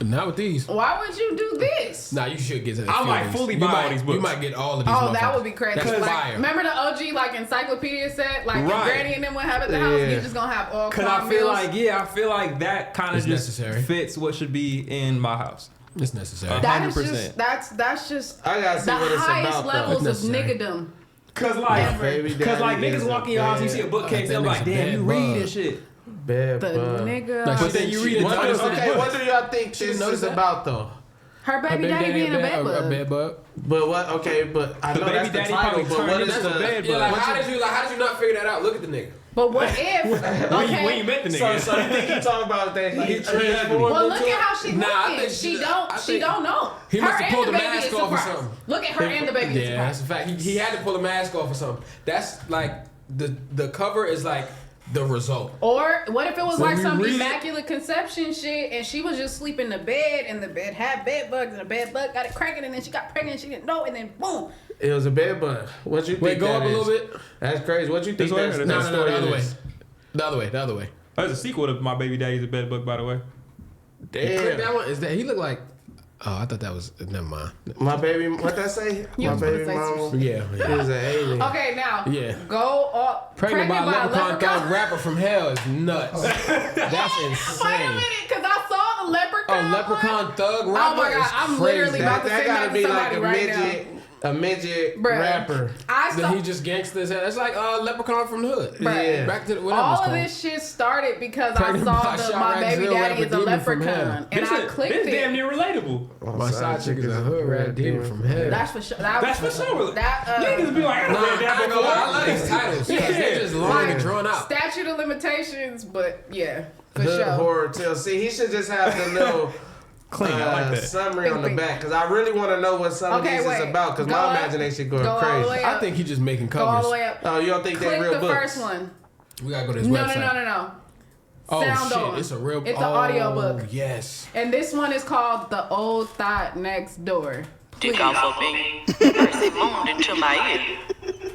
Not with these. Why would you do this? Nah, you should get. I might fully buy all these books. You might get all of these. Oh, that would be crazy. That's Like, fire. remember the OG like encyclopedia set, like Right. Granny and them would have at the house. Yeah. You just gonna have all Cause crime I feel meals. like that kind of It's just necessary. fits what should be in my house. It's necessary. That is 100%. just that's just I gotta see the what it's highest about, though. levels of It's necessary. niggadom. Cause like, Baby cause like daddy is niggas walk in your house, you see a bookcase, that they're like, nigga's damn, bad you read bug. this shit. Bad The bug. nigga. Like, But then you read it. What Notice do, okay, what do y'all think this notice is that? about though? Her baby daddy being a bed A bug. bed bug. But what? Okay, but I The know baby that's the daddy title. probably But turned what into is a the? bed Yeah, bug. like how did you not figure that out? Look at the nigga. But what if? Okay. When you met the nigga. So you think you talking about that he transformed Well, into look at how she Nah, I looking. think She I don't know. He Her must have and pulled the the baby mask is off or surprised. something. Look at her and the baby. is Yeah, that's a fact. He had to pull the mask off or something. That's like the cover is like the result. Or what if it was When like we some read it- immaculate conception shit and she was just sleeping in the bed and the bed had bed bugs and the bed bug got it cracking and then she got pregnant and she didn't know and then boom. It was a bed bug. What you think? Wait, go that up a is? little bit. That's crazy. What you think? This way That's or No, that no, the other way. is? The other way. There's a sequel to My Baby Daddy's a Bed Bug, by the way. Click that Damn. one. Is that he look like? Oh, I thought that was. Never mind. My baby. What that say? You My was gonna baby say some mama Yeah. is an alien. Okay, now Yeah. go up. Pregnant by a leprechaun thug rapper from hell is nuts. That's Wait a insane. minute, because I saw the leprechaun. A leprechaun one. thug Oh rapper my god, is I'm crazy. literally about to That send gotta that to be like somebody a right midget. now. A midget Bruh. rapper. I saw. Then he just gangsters. That's like leprechaun from the hood. Bruh. Yeah. Back to the whatever All it's of called. this shit started because Pregnant I saw by the Shot My Rack Baby Zero Daddy rapper is a demon from hell. leprechaun. And I clicked this damn it. near relatable. My side chick is a hood rat demon from hell. That's for sure. That's for sure. That, Niggas be like, I Nah, read I that ain't gonna lie, I love before. these titles because Yeah. they're just long Like, and drawn out. statute of limitations, but yeah, for Hood sure. horror tale. See, he should just have the little Clean, I like that. summary on the Think. back because I really want to know what some of Okay, these wait. is about because Go my up. imagination going Go all the crazy. way I up. think he's just making Go all covers. the way up. Oh, you don't think Click they're real the books? first one. We gotta go to his No, website. no. Oh Sound shit, on. it's a real. It's an audio book. Yes. And this one is called The Old Thought Next Door. Dick off of me. Mercy moaned into my ear.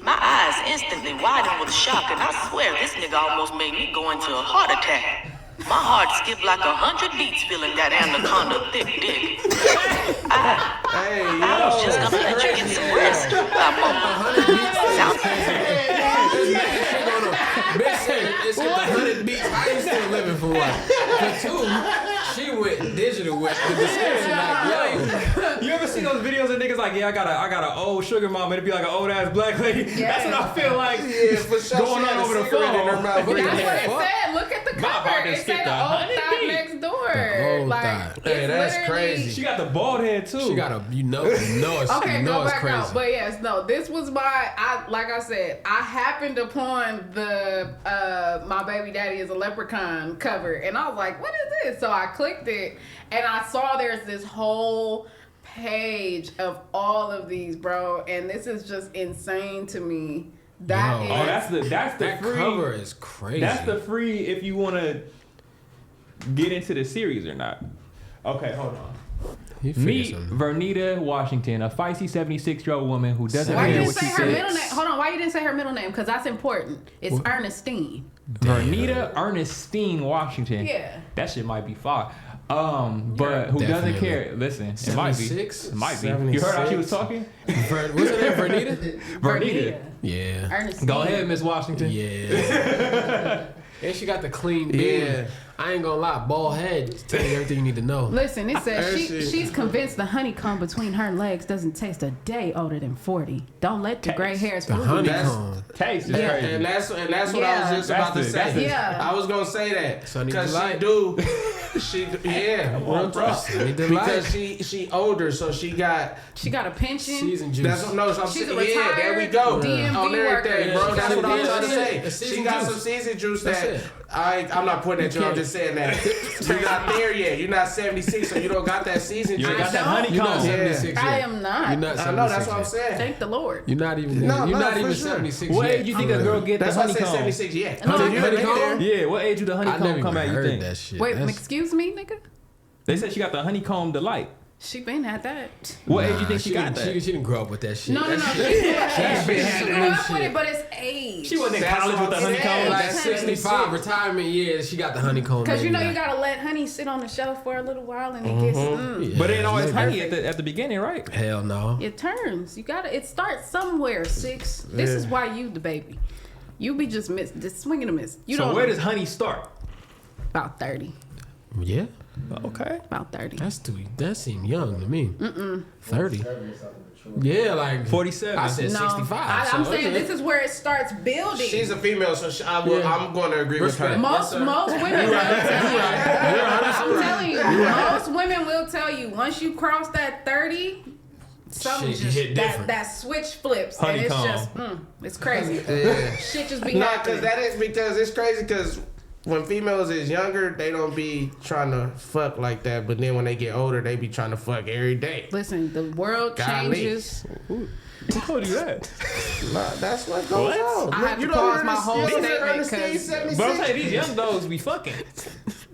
My eyes instantly widened with shock, and I swear this nigga almost made me go into a heart attack. My heart skipped like 100 beats feeling that anaconda thick dick. Hey, I was just gonna let you get some rest. I mumbled. Bitch said it's hit the 100 beats. How you still living for one? For two, she went digital with the description like, yo. You ever see those videos of niggas like, yeah, I got an old sugar mama, it'd be like an old ass black lady. That's what I feel like Yeah, for sure. going She had on a over the cigarette in her phone. mouth. But That's Yeah. what it Fuck. said. Look at the My cover. heart It just said skipped The Old 100 Thought beats. Next Door. The Old Like, Thought. it's Hey, that's literally- crazy. She got the bald head too. She got a, you know it's, Okay, you know go it's back crazy. out. But yes, no, this was like I said, I happened upon the My Baby Daddy is a Leprechaun cover, and I was like, what is this? So I clicked it, and I saw there's this whole page of all of these, bro, and this is just insane to me. That Yo. is. Oh, that's the that free cover is crazy. That's the free if you want to get into the series or not. Okay, hold on. He figured Meet something. Vernita Washington, a feisty 76-year-old woman who doesn't Why you care didn't what say she her middle says. name? Hold on, why you didn't say her middle name? Because that's important. It's Ernestine. Vernita Ernestine Washington. Yeah. That shit might be fire. But who doesn't care? Listen, it might be. It might be. You heard how she was talking? What's her name? Vernita? Vernita. Yeah. Ernestine. Go ahead, Miss Washington. Yeah. And she got the clean beard. Yeah. I ain't gonna lie, bald head. Tell you everything you need to know. Listen, it says she's convinced the honeycomb between her legs doesn't taste a day older than 40. Don't let the gray hairs fool you. Honeycomb. Taste is Yeah, crazy. and that's what I was just about to say. Yeah. I was gonna say that Sunny because Delight. real talk. Because she older, so she got a pension. Season juice. that's what no. So She's a yeah, there we retired go DMV on everything, worker. bro. That's what I'm trying to Yeah. say. She got some season juice That's that it. I'm not pointing at you. I'm just saying that you're not there yet. You're not 76, so you don't got that season You juice. ain't got that don't. honeycomb. You're not 76 I yet. am not. You're not 76 I know that's what I'm yet. saying. Thank the Lord. You're not even. No, you're no, not for even sure. 76 What yet. age you think a girl get the That's why I said honeycomb? 76 yet. No, You honeycomb? Yeah, what age you the I never honeycomb even come at? You heard think? that shit. Wait, That's- excuse me, nigga? They said she got the honeycomb delight. She been at that. What age you think she got didn't- that? She didn't grow up with that shit. No. That She shit- grew up with it, but it's age. She wasn't in That's college what with the I'm saying. honeycomb. Like That's 65 retirement years, she got the honeycomb. Because you know baby, you like- gotta let honey sit on the shelf for a little while and it gets. Yeah, But it ain't always maybe. honey at the beginning, right? Hell no. It turns. You gotta. It starts somewhere. 6. This is why you the baby. You be just swinging a miss. You So don't. where does honey start? About 30. Yeah, Okay. About 30. that seemed young to me. 30. Yeah, like 47. I said No, 65. I'm so saying okay. this is where it starts building. She's a female, so I'm going to agree with her. Respect. Most women will tell you. I'm telling you, most women will tell you once you cross that 30, something Shit just hit different. that switch flips and it's Honeycomb. just it's crazy. Yeah. Shit just be No, happening. because it's crazy because when females is younger, they don't be trying to fuck like that. But then when they get older, they be trying to fuck every day. Listen, the world Golly. changes. Who told you that? Nah, that's what goes on. I have to don't pause hear my this- whole you don't hear statement Ernestine 'cause- 76? But I'm saying these young dogs be fucking.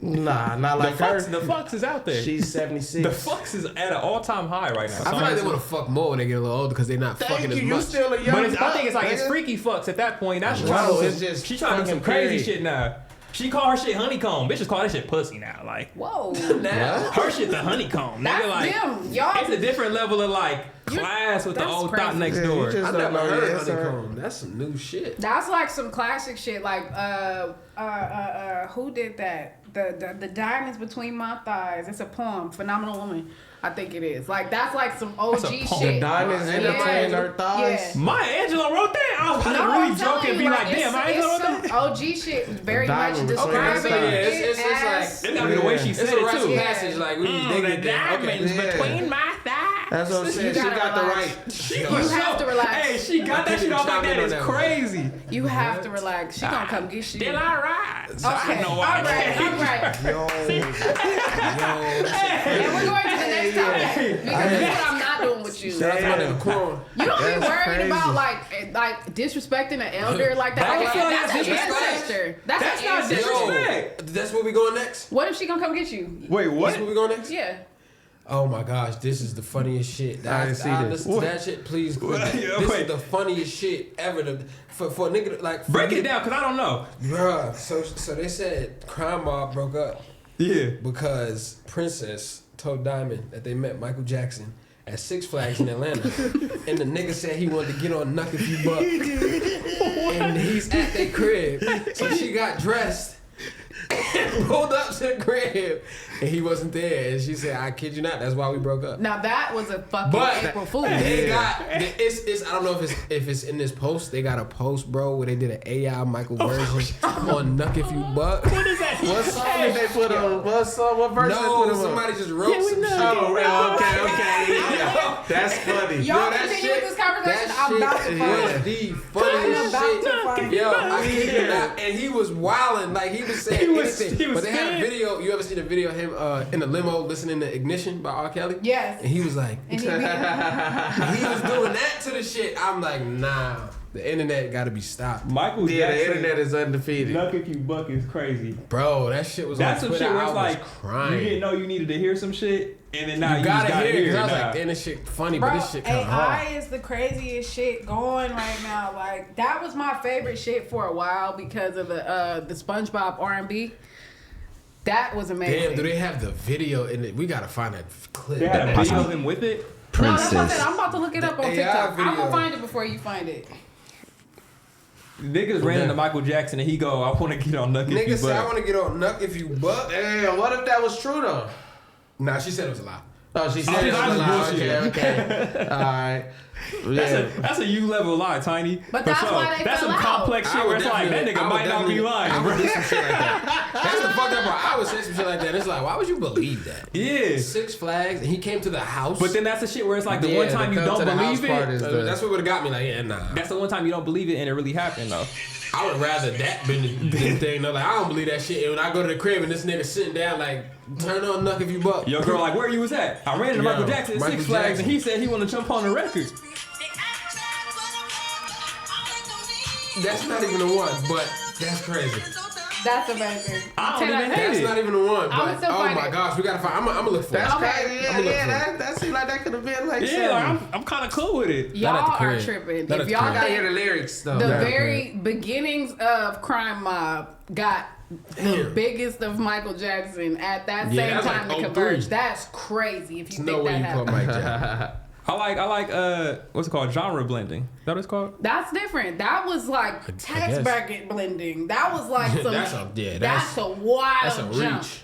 Nah, not like her. The fucks is out there. She's 76. The fucks is at an all-time high right now. I feel like they want to fuck more when they get a little older because they're not Thank fucking you. as You much. still a young But I think buck, it's like it's nigga. freaky fucks at that point. Now she's No, trying to it's just she trying to do some fucking crazy period. shit now. She call her shit honeycomb. Bitches call that shit pussy now. Like Whoa. her shit the honeycomb. That's Nigga, like them. Y'all it's a different level of like class with the that's old crazy. thought next Yeah, you door. just I don't never know heard yet, sir. honeycomb. That's some new shit. That's like some classic shit. Like who did that? The diamonds between my thighs. It's a poem. Phenomenal Woman. I think it is. Like that's like some OG That's a poem. shit. Diamonds in Yeah. between her thighs. Yeah. Maya Angelou wrote that. I was No, really I'm telling joking, you, be like, it's- damn, Maya Angelou wrote it's that. some OG shit. Very much diamond between describing her thighs. it It's like- as. It gotta be the way she It's said a it rite too. of passage. Like we The digging diamonds Yeah. between my thighs. That's what I'm saying. You She gotta got the relax. right. You have to relax. Hey, she got that shit off like that. It's crazy. You have to relax. She gonna come get you. Still alright. So Okay. I know All why. right. And we're going to the next topic because this is what I'm not doing with you. That's my nigga Corn. You don't be That's worried crazy. about like disrespecting an elder like that. I don't Like, feel like that's that's an disrespect. ancestor. That's That's an not ancestor. disrespect. That's where we going next. What if she gonna come get you? Wait, That's what? where we going next. Yeah. Oh my gosh, this is the funniest shit. I didn't see this. Listen to that shit, please. What? This Wait. is the funniest shit ever. For a nigga to, like Break it down, cause I don't know. Bruh, so they said Crime Mob broke up Yeah. because Princess told Diamond that they met Michael Jackson at Six Flags in Atlanta, and the nigga said he wanted to get on Knuck If You Buck, and he's at their crib, so she got dressed and pulled up to the crib, and he wasn't there, and she said, "I kid you not, that's why we broke up." Now that was a fucking But April Fool. they got it's I don't know if it's in this post. They got a post, bro, where they did an AI Michael version on Knuck If You Buck. What is that? What song did they put on? What song? What verse they put No, on? somebody just wrote some shit. Oh, well, okay. Yeah. That's funny. Y'all Yo, that continue shit- with this conversation. That I'm about to shit find was it. the I'm funniest about shit. to find Yo, it. I kid you not. And he was wilding, like he was saying anything. he was But they had a scared. video. You ever seen a video of him in the limo listening to Ignition by R. Kelly? Yes. And he was like, And he be, he was doing that to the shit. I'm like, nah, the internet got to be stopped, Michael Yeah, the Jackson. internet is undefeated. Knuck If You Buck is crazy. bro. That shit was That's on some Twitter. shit where I it's was like crying. you didn't know you needed to hear some shit, and then now you, gotta just gotta hear it. hear 'Cause it I was now. like, damn, this shit funny, bro, but this shit kind of AI hard. is the craziest shit going right now. Like that was my favorite shit for a while because of the SpongeBob R&B. That was amazing. Damn, do they have the video in it? We gotta find that clip. They had a video of him with it. No, that's what I said. I'm about to look it up on AI TikTok. I'm video. gonna find it before you find it. Niggas ran into Michael Jackson and he go, I want to get on Nuck If You Nigga said, I Buck. want to get on Nuck If You Buck. Damn, what if that was true though? Nah, she said it was a lie. Oh, she said it was a lie. Okay. All right. That's a U level lie, Tiny. But For that's sure. why they That's fell some out. complex shit where it's like, that nigga might not be lying, I bro. would do some shit like that. That's the fucked up part. I would say some shit like that. It's like, why would you believe that? Yeah. Six Flags, and he came to the house. But then that's the shit where it's like the one time you don't believe it. That's what would have got me. Like, yeah, nah. That's the one time you don't believe it and it really happened though. I would rather that been the thing. Though. Like, I don't believe that shit. And when I go to the crib and this nigga sitting down, like, turn on Nuck If You Buck. Your girl like, where you was at? I ran into Michael Jackson at Six Flags and he said he want to jump on the record. That's not even the one, but that's crazy. That's amazing. I don't even hate That's it. not even the one, I would but still oh find my it. gosh, we gotta find. I'm gonna look for That's it. crazy. Yeah, that seemed like that could have been like Yeah, something. I'm kind of cool with it. Y'all Not at the are crib. tripping. Not at If the y'all crib. I gotta hear got the lyrics though. the Yeah. very beginnings of Crime Mob got the biggest of Michael Jackson at that Yeah, same that's time like to 03. converge. That's crazy if you There's no think way that you call happened. Mike Jackson. I like what's it called? Genre blending. Is that what it's called? That's different. That was like tax guess. bracket blending. That was like some. That's a wild That's a jump. reach.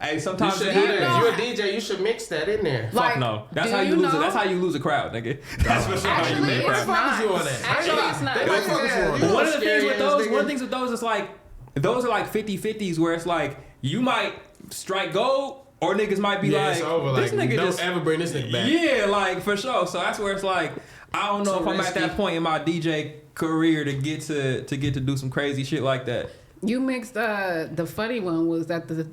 Hey, You sometimes should it do happens. that. You're a DJ. You should mix that in there. Fuck Like, no. That's do how you lose it. know- That's how you lose a crowd, nigga. That's for sure how you Actually, lose a it's crowd. not. you on that? Actually, it's not. They might focus you on Yeah, that. One of the things with Scary those, ass one of the nigga. things with those is like, those are like 50-50s where it's like, you might strike gold or niggas might be Yeah, like, it's over. Like, this nigga don't just, ever bring this nigga back. yeah, like for sure. So that's where it's like, I don't know Too if I'm at that risky. point in my DJ career to get to do some crazy shit like that. You mixed the funny one was that the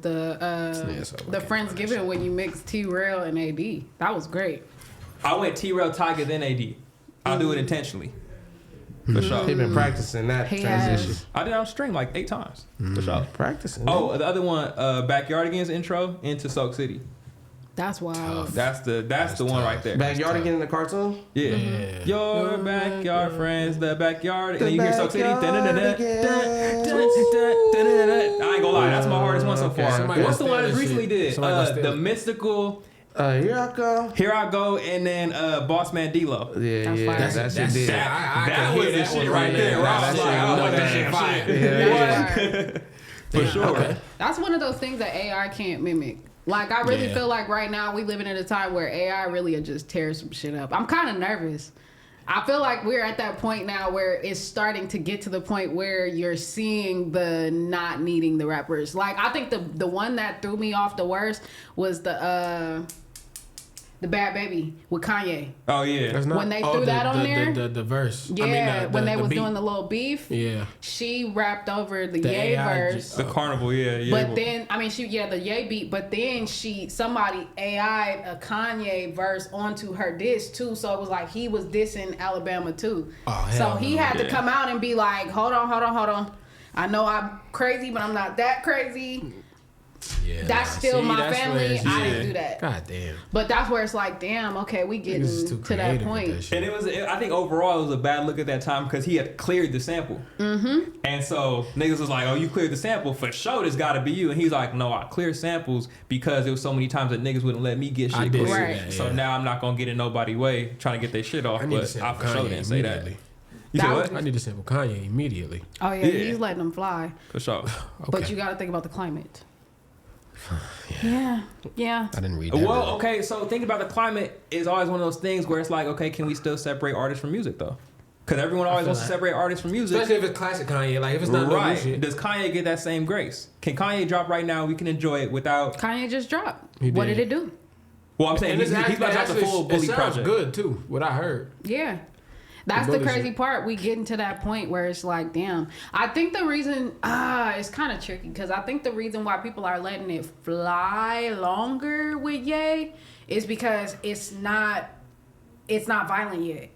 Friendsgiving when you mixed T-rell and AD. That was great. I went T-rell, Tiger, then AD. I'll do it intentionally. For sure. He been practicing that He transition. has. I did on stream like 8 times. For sure. Practicing. Oh, the other one, Backyardigans intro into Soak City. That's wild. That's the one right there. Backyard again in the cartoon. Yeah. Yeah. Your backyard friends, the backyard. And then you hear Soak City. backyard I ain't gonna lie, that's my hardest one so far. Somebody What's the gotta one I steal that recently shit. did? Somebody gotta steal The it. mystical Here I go. Here I Go, and then Boss Man D-Lo. Yeah, That's yeah, fire. that shit did. That was the shit right there. Where I was like, oh, that shit fire. That's For sure. That's one of those things that AI can't mimic. Like, I really Yeah. feel like right now we living in a time where AI really will just tear some shit up. I'm kind of nervous. I feel like we're at that point now where it's starting to get to the point where you're seeing the not needing the rappers. Like, I think the one that threw me off the worst was the Bad Baby with Kanye. Oh, yeah. That's not- When they threw that on there? the verse. Yeah, I mean, when they was beat. doing the little beef, Yeah. she rapped over the The Ye AI verse. The carnival, yeah. But then, I mean, the Ye beat, but then somebody AI'd a Kanye verse onto her diss too. So it was like he was dissing Alabama too. Oh, so hell he no. had to Yeah. come out and be like, hold on. I know I'm crazy, but I'm not that crazy. Yeah, That's still my that's family. where it's- I didn't yeah. do that. God damn. But that's where it's like, damn, okay, we getting Niggas is too to that creative with point. that shit. And it was, I think overall it was a bad look at that time because he had cleared the sample. Mm-hmm. And so niggas was like, oh, you cleared the sample? For sure, this gotta be you. And he's like, no, I cleared samples because there was so many times that niggas wouldn't let me get I shit did cleared. see Right. that, So yeah. now I'm not gonna get in nobody's way trying to get their shit off. I need to But I sample for sure Kanye didn't say that. immediately. You said That what? I need to sample Kanye immediately. Oh yeah, Yeah. he's letting them fly. For sure. But Okay. you got to think about the climate. Yeah. I didn't read that. Well, really. okay, so thinking about the climate is always one of those things where it's like, okay, can we still separate artists from music though? Because everyone always wants to separate artists from music. Especially if it's classic Kanye. Like, if it's not no new Right. shit. Does Kanye get that same grace? Can Kanye drop right now? We can enjoy it without. Kanye just dropped. He What did. did it do? Well, I'm saying And he's about to drop the actually- full Bully it sounds project. good, too, what I heard. Yeah. That's The the bully crazy shit. part. We getting to that point where it's like, damn. I think the reason, it's kind of tricky because I think the reason why people are letting it fly longer with Ye is because it's not violent yet.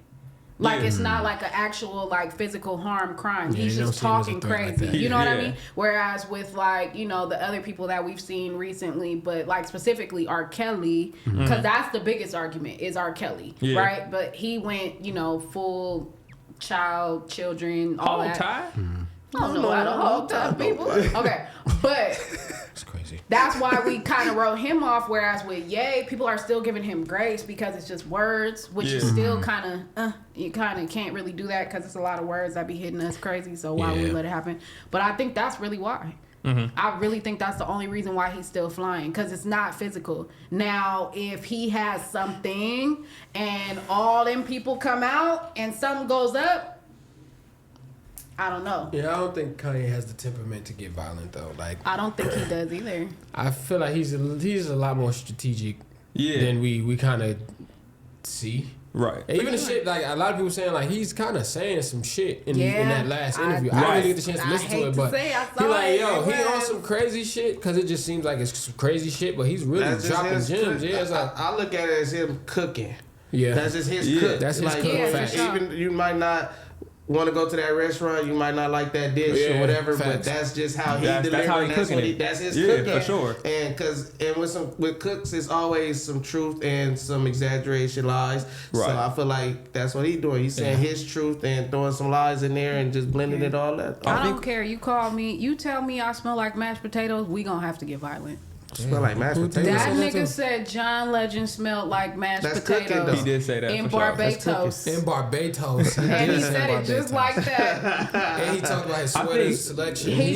Like, it's not like an actual, like, physical harm crime. Yeah, He's you just don't see him as a talking threat like crazy. that. You know what I Yeah. mean? Whereas with, like, you know, the other people that we've seen recently, but, like, specifically R. Kelly, because that's the biggest argument is R. Kelly, Yeah. right? But he went, you know, full children, all Hold that. tie? I don't know how to hold time, people. Okay, but It's crazy. crazy. That's why we kind of wrote him off. Whereas with Ye, people are still giving him grace because it's just words, which is still kind of you kind of can't really do that because it's a lot of words that be hitting us crazy. So why would we let it happen? But I think that's really why. I really think that's the only reason why he's still flying, because it's not physical. Now, if he has something and all them people come out and something goes up, I don't know. Yeah, I don't think Kanye has the temperament to get violent though. Like, I don't think he does either. I feel like he's a lot more strategic than we kind of see. Right. And even the shit, like a lot of people saying, like he's kind of saying some shit in that last interview. I didn't get the chance to listen to it, but he like, he on some crazy shit because it just seems like it's some crazy shit, but he's really dropping gems. Yeah, it's like I look at it as him cooking. Yeah, that's just his cook. That's his cook. Even you might not want to go to that restaurant, you might not like that dish or whatever, but that's just how he delivers. That's how he cooking it. That's his cooking. For sure. And with cooks, it's always some truth and some exaggeration, lies. Right. So I feel like that's what he's doing. He's saying his truth and throwing some lies in there and just blending it all up. I don't care. You call me, you tell me I smell like mashed potatoes, we gonna have to get violent. Smell like mashed potatoes. That nigga said John Legend smelled like mashed potatoes. Cooking, he did say that in for Barbados. Sure. In Barbados. And he said it just like that. And he talked about his sweater selection. He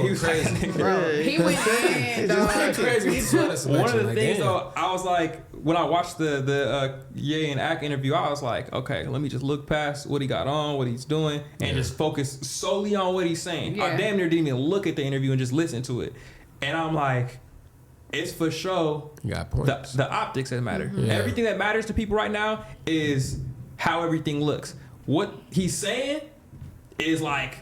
was crazy. Bro, he went in, dog. Crazy with sweater selection. One of the things though, I was like, when I watched the Ye and Ak interview, I was like, okay, let me just look past what he got on, what he's doing, and just focus solely on what he's saying. I damn near didn't even look at the interview and just listen to it. And I'm like, it's for sure the optics that matter. Everything that matters to people right now is how everything looks. What he's saying is like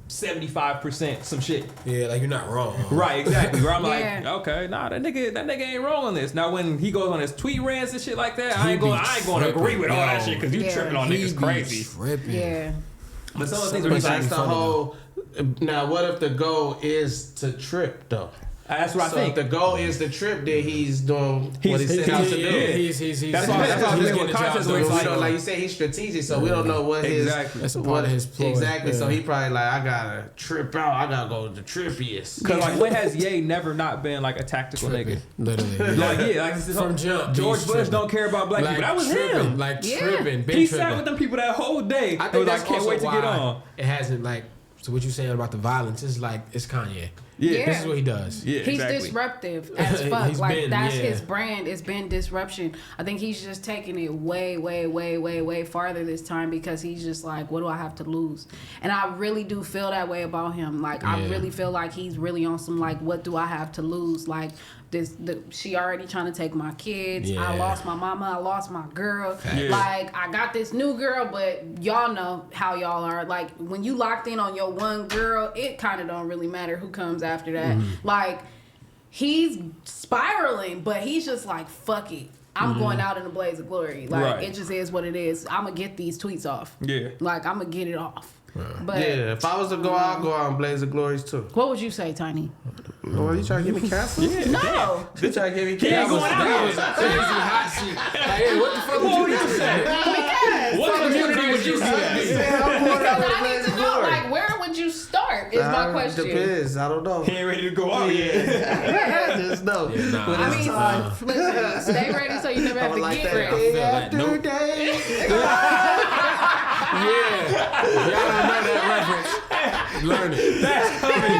75% some shit. Yeah, like you're not wrong. Right, exactly. Where I'm like, okay, nah, that nigga ain't wrong on this. Now when he goes on his tweet rants and shit like that, I ain't going to agree with all that shit because you tripping on niggas crazy. Yeah. But some of the things are that's the whole. Now, what if the goal is to trip though? That's what I think. If the goal is the trip, then he's doing what he set out to do. That's why I'm getting with context where it's like you say, he's strategic, so we don't know what his that's a part of his ploy. Exactly. So he probably like, I gotta trip out. I gotta go to the trippiest. Because like, when has Ye never not been like a tactical nigga? Literally. Like from jump. George Bush don't care about black people. That was him. Like tripping. He sat with them people that whole day. I think that's can't wait to get on. It hasn't like. So what you saying about the violence is like it's Kanye. Yeah. This is what he does. Yeah, he's disruptive as fuck. Like that's his brand. It's been disruption. I think he's just taking it way, way, way, way, way farther this time because he's just like, what do I have to lose? And I really do feel that way about him. Like I really feel like he's really on some like, what do I have to lose? Like she already trying to take my kids. Yeah. I lost my mama. I lost my girl. Yeah. Like I got this new girl, but y'all know how y'all are. Like when you locked in on your one girl, it kind of don't really matter who comes after that. Like he's spiraling, but he's just like, fuck it. I'm going out in a blaze of glory. Like it just is what it is. I'm gonna get these tweets off. Yeah. Like I'm gonna get it off. But if I was to go out, I'd go out in Blaze of Glories too. What would you say, Tiny? Well, you trying to get me canceled? No. You trying to get me canceled? That was a crazy hot seat. Like, hey, what the fuck would you say? Because what community would you say? I need to know, like, where would you start? Is my question. Depends. I don't know. He ain't ready to go out yet. I just know. Yeah, I mean, listen, stay ready so you never have to get ready. Day after day. Yeah. Y'all don't know that reference. Learn it. That's coming.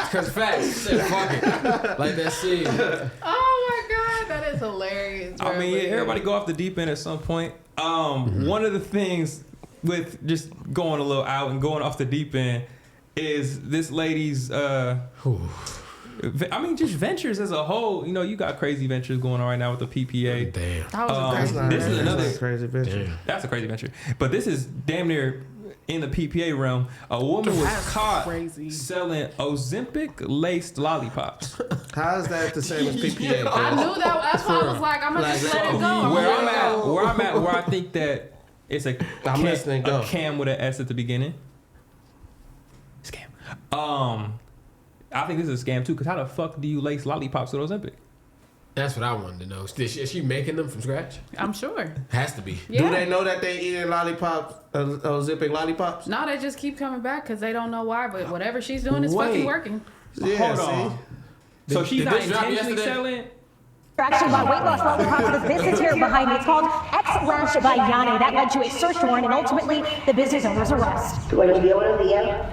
Because facts. Said fuck it. Like that scene. Oh my God. That is hilarious. I mean, everybody go off the deep end at some point. One of the things with just going a little out and going off the deep end is this lady's I mean, just ventures as a whole. You know, you got crazy ventures going on right now with the PPA. Damn. That was a crazy This is another crazy venture. Damn. That's a crazy venture. But this is damn near in the PPA realm. A woman was caught selling Ozempic laced lollipops. How is that the same as PPA? I knew that. That's why I was like, I'm gonna just let it go. Where I think that it's a cam with an S at the beginning. Scam. I think this is a scam too, because how the fuck do you lace lollipops with Ozempic? That's what I wanted to know. Is she making them from scratch? I'm sure. Has to be. Yeah. Do they know that they eating lollipops, Ozempic lollipops? No, they just keep coming back because they don't know why, but whatever she's doing is fucking working. Yeah, Hold on. So she's not intentionally selling. Actually, my weight loss lollipop for the business here behind me. It's called X by Yane. That led to a search warrant and ultimately the business owner's arrest.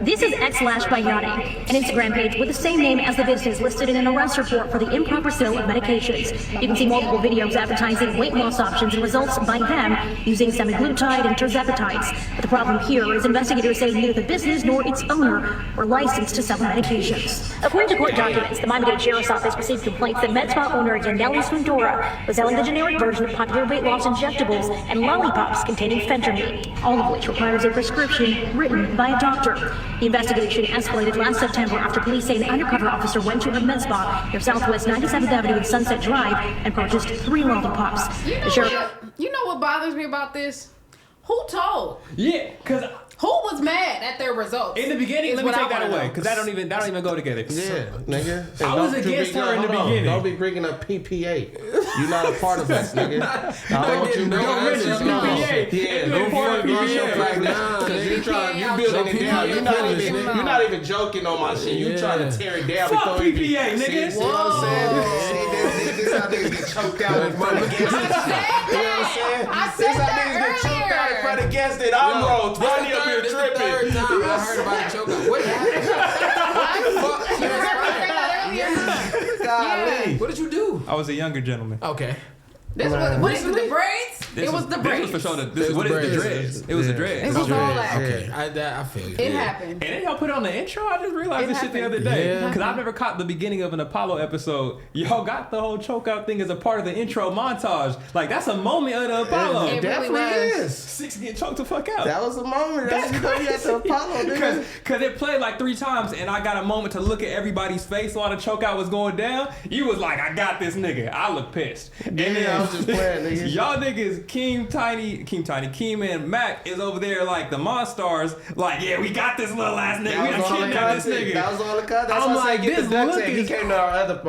This is X by Yane, an Instagram page with the same name as the business listed in an arrest report for the improper sale of medications. You can see multiple videos advertising weight loss options and results by them using semaglutide and tirzepatides. But the problem here is investigators say neither the business nor its owner were licensed to sell the medications. According to court documents, the Miami-Dade Sheriff's Office received complaints that med spa owner Yaneli Fundora was selling the generic version of popular weight loss injectables and lollipops containing fentanyl, all of which requires a prescription written by a doctor. The investigation escalated last September after police say an undercover officer went to a med spa near Southwest 97th Avenue and Sunset Drive and purchased 3 lollipops. You know what bothers me about this? Who told? Yeah, because who was mad at their results? In the beginning, let me take that away because that don't even go together. Yeah, nigga. I was against her in the beginning. Don't be bringing up PPA. You're not a part of this, nigga. I want you to know PPA. Yeah, don't part of PPA. Because you building it down. You're not even joking on my shit. You trying to tear it down. Fuck PPA, nigga. See what I'm saying? This how niggas get choked out in front of guests. You know what I'm saying? I said that earlier. Get choked out in front of guests that I'm wrong. 20 up here tripping. Third time I heard about a choke out. What happened? What did you do? I was a younger gentleman. Okay. This was what is it, the braids? It was the braids. This was for sure. What is the dreads? It was the dreads. It was all that. Okay, I feel you. It happened. And then y'all put it on the intro. I just realized this shit the other day because I've never caught the beginning of an Apollo episode. Y'all got the whole choke out thing as a part of the intro montage. Like that's a moment of the Apollo. It really was. 6 get choked the fuck out. That was a moment. That's crazy. At the Apollo, Because it played like 3 times, and I got a moment to look at everybody's face while the choke out was going down. You was like, I got this nigga. I look pissed. And then I was just playing, nigga. Y'all niggas, Keem and Mac is over there like the Monstars. Like, yeah, we got this little ass nigga. We got kidnapped this nigga. That was all the content. That's I'm why I like, say get this the duct look tape. He is- came to my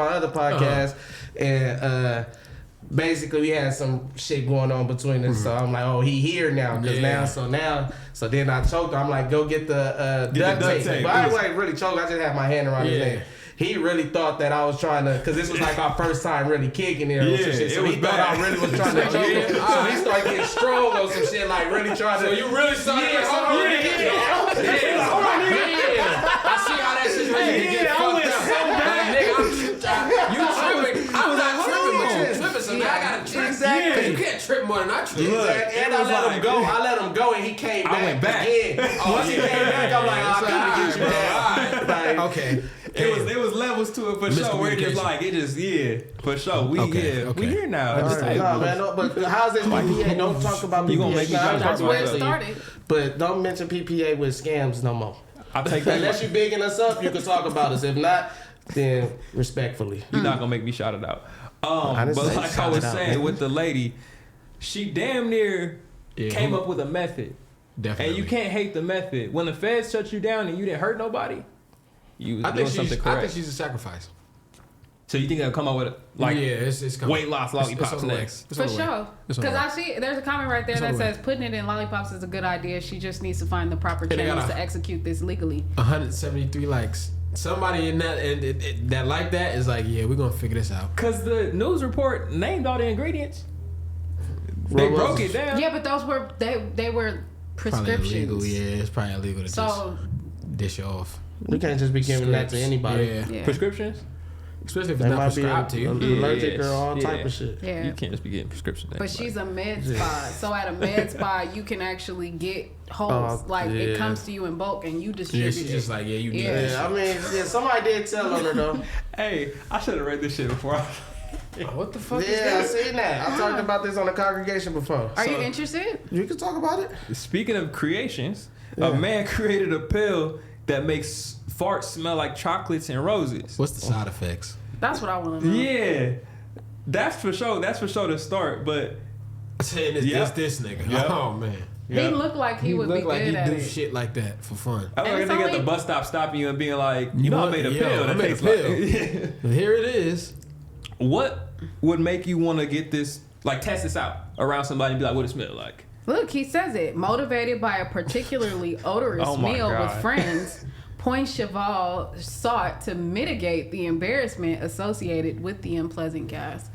other podcast, and basically we had some shit going on between us. So I'm like, oh, he here now, because so then I choked. I'm like, go get the duct tape. But I wasn't really choked. I just had my hand around his neck. He really thought that I was trying to, because this was like our first time really kicking it or some shit. So he thought I really was trying to choke him. So he started getting strong on some shit, like really trying to. So you really started hold on, nigga. I see how that situation can get fucked up. You tripping. I was like, tripping, but you tripping, so now I gotta trip. Exactly. Because you can't trip more than I trip. And I let him go. I let him go, and he came back. I went back. Again. Once he came back, I'm like, I couldn't get you down. Okay. It was levels to it for sure. Where it just like for sure. We here now. But how's this PPA? Don't talk about PPA. You gonna make me talk That's about where it that. started. But don't mention PPA with scams no more. I'll take that. Unless you bigging us up, you can talk about us. If not, then respectfully. You're not gonna make me shout it out. didn't But say like I shout was it out, saying man. with the lady, she damn near came up with a method. Definitely. And you can't hate the method. When the feds shut you down and you didn't hurt nobody, you was doing something correct. I think she's a sacrifice. So you think they'll come up with it's coming. weight loss lollipops on the way. next? It's on For the way. sure. It's on the Because way. I see there's a comment right there It's on that the way. says putting it in lollipops is a good idea. She just needs to find the proper they channels gotta- to execute this legally. 173 likes. Somebody in that that like that is like, yeah, we're gonna figure this out. Because the news report named all the ingredients. They broke it down. Yeah, but those were they were Probably prescriptions. illegal. Yeah, it's probably illegal to So just dish it off. We can't just be giving that to anybody. Yeah. Prescriptions? Especially if it's They not might be prescribed to you. allergic or all Yes. type of shit. yeah. You can't just be getting prescriptions. But she's a med spa. So at a med spa, you can actually get holes. Like it comes to you in bulk and you Yeah, distribute she's it. just like, yeah, you need Yeah. this. Yeah, I mean, somebody did tell on her though. Hey, I should have read this shit before. What the fuck is Yeah, I that? seen that. I talked about this on the congregation before. Are So, you interested? You can talk about it. Speaking of creations, a man created a pill that makes farts smell like chocolates and roses. What's the side effects? That's what I want to know. Yeah, that's for sure. That's for sure to start. But Saying it's Yep. this nigga. Yep. Oh man. He looked like he would be look like good he at do it. shit like that for fun. I look like a it's nigga at only- the bus stop stopping you and being like, you know, I made a pill. I that made a tastes pill. like. But here it is. What would make you want to get this, like, test this out around somebody and be like, what it smell like? Look, he says it. Motivated by a particularly odorous Oh my meal God. with friends, Poincheval sought to mitigate the embarrassment associated with the unpleasant gas.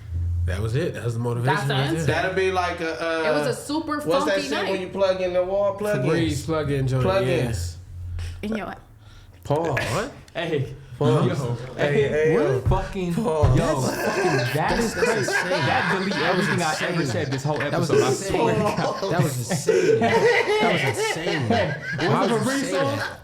That was it. That was the motivation. That's the answer. That'd be like a. It was a super funky what's that shit night. when you plug in the wall plugins? Febreze plug-in joint. Plugins. In your Pause. What? Hey. Pause. Hey, What fucking that is crazy. That delete everything I ever said this whole episode. I swear to God. That was insane. That was insane. Why would you say that?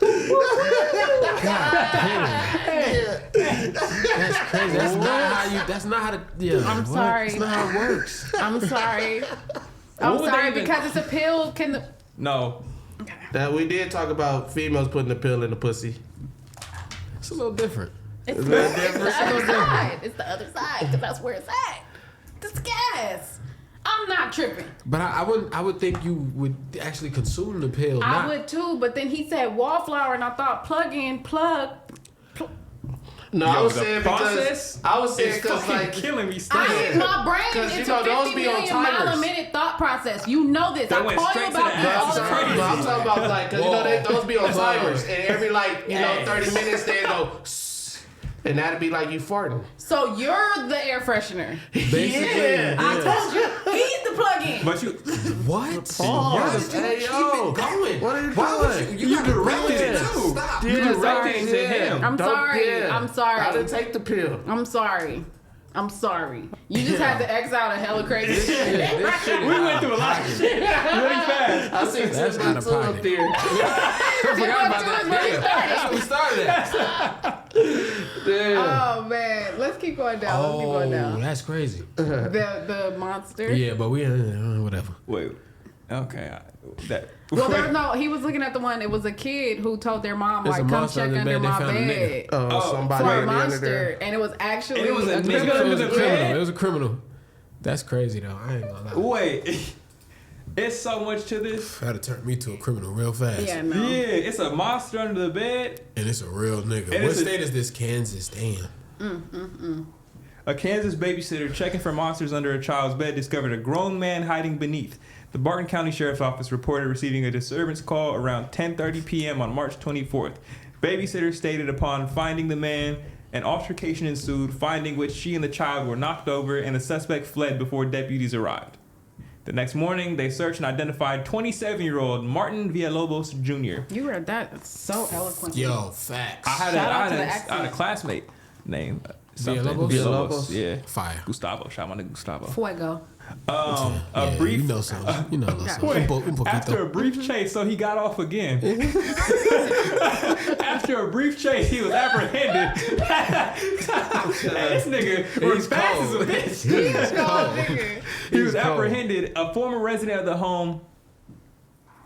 God damn. That's crazy. That's not how you. That's not how to. Yeah. I'm sorry. That's not how it works. I'm sorry. I'm would sorry they even- because it's a pill. Can the No. That we did talk about females putting the pill in the pussy. It's a little different. It's the other side. It's the other side because that's where it's at. This gas. I'm not tripping. But I would think you would actually consume the pill. I would too, but then he said wallflower, and I thought plug. No, I was saying because it's because fucking like killing me still. My brain, 'Cause it's you know, a those 50 be on million mile a timers. minute thought process. You know this. That I went call you straight to about the this ass. all the No, time. I'm talking about like, cause you know those be on timers, and every like 30 minutes they go, and that'd be like you farting. So you're the air freshener. Yeah. I told you, he's the plug-in. But you What? Pause. Hey yo, Going. what are you Why doing? would you directed it too. Stop. You directed it to him. I'm sorry. I'm sorry. I didn't take the pill. I'm sorry. I'm sorry. You just had to X out a hella crazy shit. we went through a lot of shit really fast. I see That's out of two up pocket. there. I forgot about that. That's what we started at. Oh man, let's keep going down. Let's keep going down. That's crazy. The monster. Yeah, but we whatever. Wait. Okay. Well, there was no. He was looking at the one. It was a kid who told their mom There's a like, "Come monster check under the under bed. They my found a bed." Somebody For a under monster, there. and it was actually It was a a nigga nigga. under It was the a bed? criminal. It was a criminal. That's crazy though. I ain't gonna lie. Wait. It's so much to this. That'd turn me to a criminal real fast. Yeah, no. Yeah, it's a monster under the bed. And it's a real nigga. And What it's a- state is this? Kansas. Damn. A Kansas babysitter checking for monsters under a child's bed discovered a grown man hiding beneath. The Barton County Sheriff's Office reported receiving a disturbance call around 10:30 p.m. on March 24th. Babysitter stated upon finding the man, an altercation ensued, finding which she and the child were knocked over, and the suspect fled before deputies arrived. The next morning, they searched and identified 27-year-old Martin Villalobos Jr. You read that so eloquently. Yo, facts. I had Shout out to the I had accent. a classmate named something. Villalobos? Yeah. Fire. Gustavo. Shout out to Gustavo. Fuego. A brief. You know something. You know a little something. Wait, after a brief chase, so he got off again. After a brief chase, he was apprehended. This nigga was fast as a bitch. He was apprehended. A former resident of the home.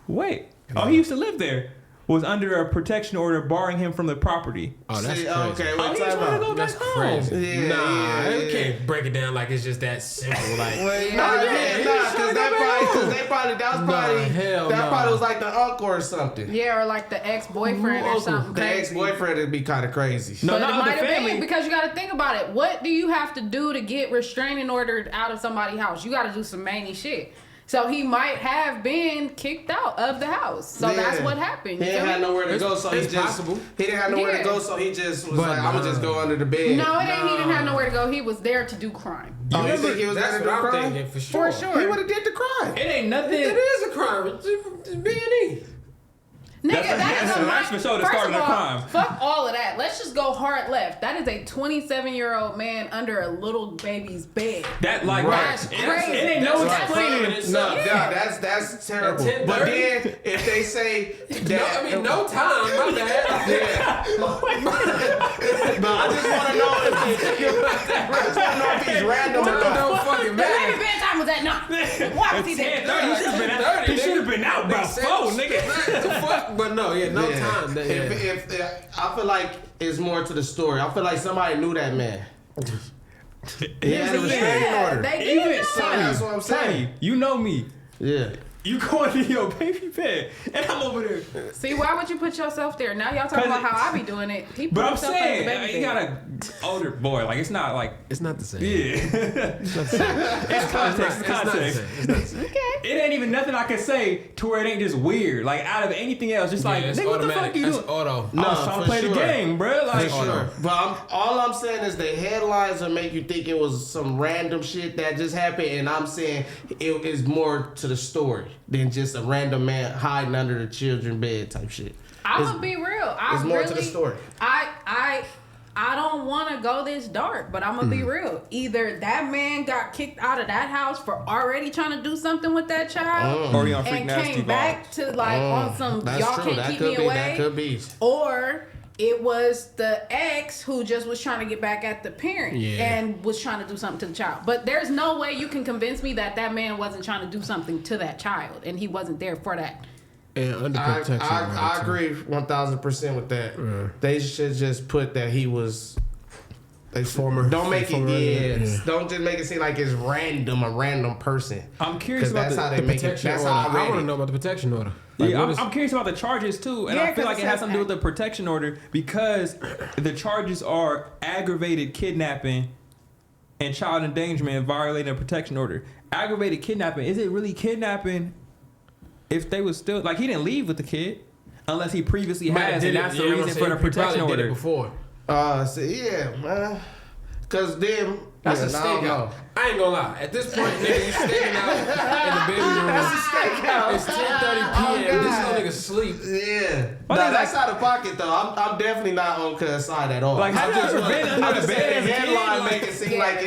Wait. Oh, he used to live there. Was under a protection order barring him from the property. Oh, that's crazy. Okay, Oh, what he time trying to go about? back That's home. crazy. Yeah, Nah, yeah, you can't break it down like it's just that simple. Like, Nah, because that probably was like the uncle or something. Yeah, or like the ex-boyfriend or something The crazy. ex-boyfriend would be kind of crazy. No, But not it the might have family. been because you got to think about it. What do you have to do to get restraining ordered out of somebody's house? You got to do some manny shit. So he might have been kicked out of the house. So that's what happened. He didn't have nowhere to go, so he it's just possible. he didn't have nowhere Yeah. to go, so he just was But like, "I'm gonna just go under the bed." No, it ain't. He didn't have nowhere to go. He was there to do crime. Oh, you think he was that's there to what do I'm crime? thinking for sure. For sure. He would have did the crime. It ain't nothing. It is a crime. It's B&E. Nigga, That's for sure that First started of a all, crime. fuck all of that. Let's just go hard left. That is a 27-year-old man under a little baby's bed. That like That's it crazy. ain't no That's explaining right. it. No, that's terrible. At 10:30? But then if they say that, No time. My bad. but I just want to know if he's random or not. Don't fucking The baby matter. bedtime was at 9. Why was he there? 10:30. He should have been out by 4, nigga. The fuck? But no, no time. That, If I feel like it's more to the story. I feel like somebody knew that man. He had a restraining order. They did Even know. That's what I'm saying. Sonny, you know me. Yeah. You go into your baby bed, and I'm over there. See, why would you put yourself there? Now y'all talking about how I be doing it. He put But I'm himself in the saying, baby you bed. got an older boy. Like, it's not like, it's not the same. yeah. It's context. It's context. Okay. it ain't even nothing I can say to where it ain't just weird. Like out of anything else, just like nigga, what the fuck you doing? Auto. No, I was trying to play the game, bro. Like, for sure. But all I'm saying is the headlines will make you think it was some random shit that just happened, and I'm saying it is more to the story than just a random man hiding under the children's bed type shit. I'm gonna be real. It's more to the story. I don't want to go this dark, but I'm gonna be real. Either that man got kicked out of that house for already trying to do something with that child, or he on freak and nasty came back to like on some y'all can't keep me away. That could be. Or it was the ex who just was trying to get back at the parent and was trying to do something to the child. But there's no way you can convince me that that man wasn't trying to do something to that child and he wasn't there for that. And under protection. I agree 1,000% with that. They should just put that he was. Former. Don't make it. Don't just make it seem like it's a random person. I'm curious about that's how they make it. That's how I want to know about the protection order. Like, yeah, I'm curious about the charges too, and I feel like it has something to do with the protection order because the charges are aggravated kidnapping and child endangerment and violating a protection order. Aggravated kidnapping, is it really kidnapping? If they was still like he didn't leave with the kid unless he previously has, and that's the reason for the protection order. Did it before. So yeah, man. Cause then that's a stakeout. I ain't gonna lie. At this point, nigga, you staking out in the baby room. That's a stakeout. It's 10:30 p.m. This little nigga sleep. Yeah, no, that's out of pocket though. I'm definitely not on cuz side at all. Like how just been under the bed? The headline make it seem like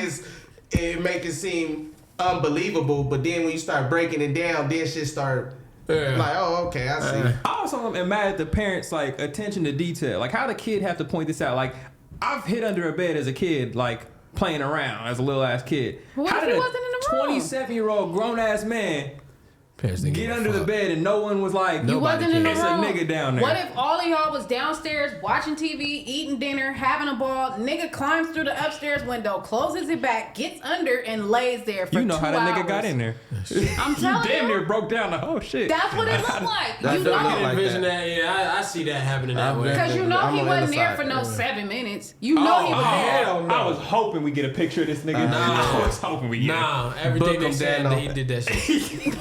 it make it seem unbelievable, but then when you start breaking it down, then shit start. Like, oh, okay, I see. I also am mad at the parents' like attention to detail. Like, how the kid have to point this out? Like, I've hid under a bed as a kid, like playing around as a little ass kid. What how if did he wasn't in the room? 27-year-old grown ass man get under the bed and no one was like, you wasn't in the it's room. a nigga down there. What if all of y'all was downstairs watching TV, eating dinner, having a ball? Nigga climbs through the upstairs window, closes it back, gets under, and lays there for 2 hours. You know how that nigga got in there. I'm telling you. Damn near broke down the whole shit. That's what it looked like. That You don't know. look like Envision that. Yeah, I see that happening that way. Because you know he wasn't there for no 7 minutes. You know he was there. Hell no. I was hoping we get a picture of this nigga. I was hoping we get it. Everything they said that he did that shit.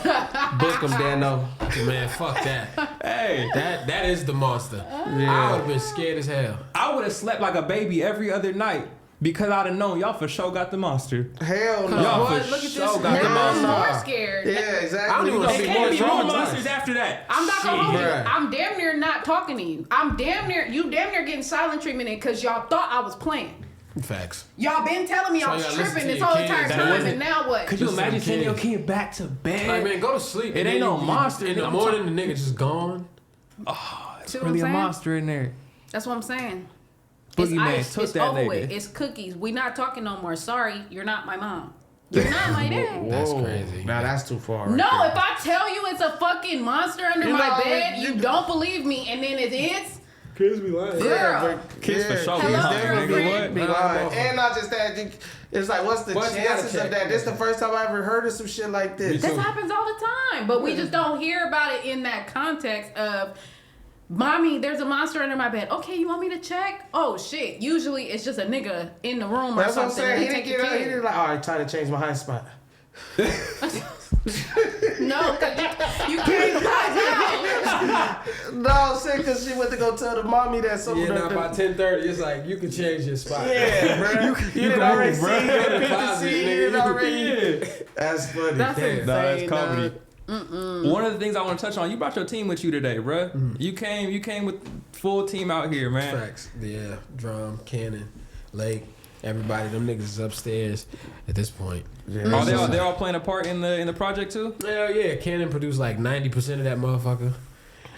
Book him, Dano. Man, fuck that. Hey, that is the monster. Yeah. I would have been scared as hell. I would have slept like a baby every other night because I'd have known y'all for sure got the monster. Hell no. Y'all Boy, for look at sure this. got the Now I'm monster. more scared. Yeah, exactly. I don't even There can't be more traumatized. monsters after that. I'm not gonna hold you. Bruh. I'm damn near not talking to you. You damn near getting silent treatment in because y'all thought I was playing. Facts. Y'all been telling me I was So you gotta listen tripping to this your whole kids. entire That time, wasn't- and now what? Could you Listen to imagine the sending your kids. kid back to bed? Like, man, go to sleep. It ain't no monster. In the I'm morning, the nigga just gone. It's See what really I'm a saying? monster in there. That's what I'm saying. Boogeyman It's ice. took It's that over nigga. with. It's cookies. We not talking no more. Sorry, you're not my mom. You're not my dad. That's crazy. Nah, that's too far. No, right if I tell you it's a fucking monster under my bed, you don't believe me, and then it is. Kids be lying. Girl. Kids for sure. Hello, Kids girlfriend. nigga, be what? lying. And not just that, it's like, what's the But you gotta chances check. of that? This is the first time I ever heard of some shit like this. This happens all the time, but we just don't hear about it in that context of, mommy, there's a monster under my bed. Okay, you want me to check? Oh shit! Usually it's just a nigga in the room or That's what I'm something. saying. He and didn't they get take up. the He kid. didn't like, all right, try to change my high spot. No, because you can't find out. No, I'm saying because she went to go tell the mommy that some Yeah, of now the... by 10:30, it's like you can change your spot. Yeah, bro. You didn't already see it. You Closet, didn't nigga. already... That's funny. That's Damn. insane. Nah, that's comedy. dog. One of the things I want to touch on, you brought your team with you today, bruh. You came with full team out here, man. Facts. Yeah, Drum, Cannon, Lake, everybody. Them niggas is upstairs at this point. Are they all playing a part in the project too? Hell yeah, Cannon produced like 90% of that motherfucker.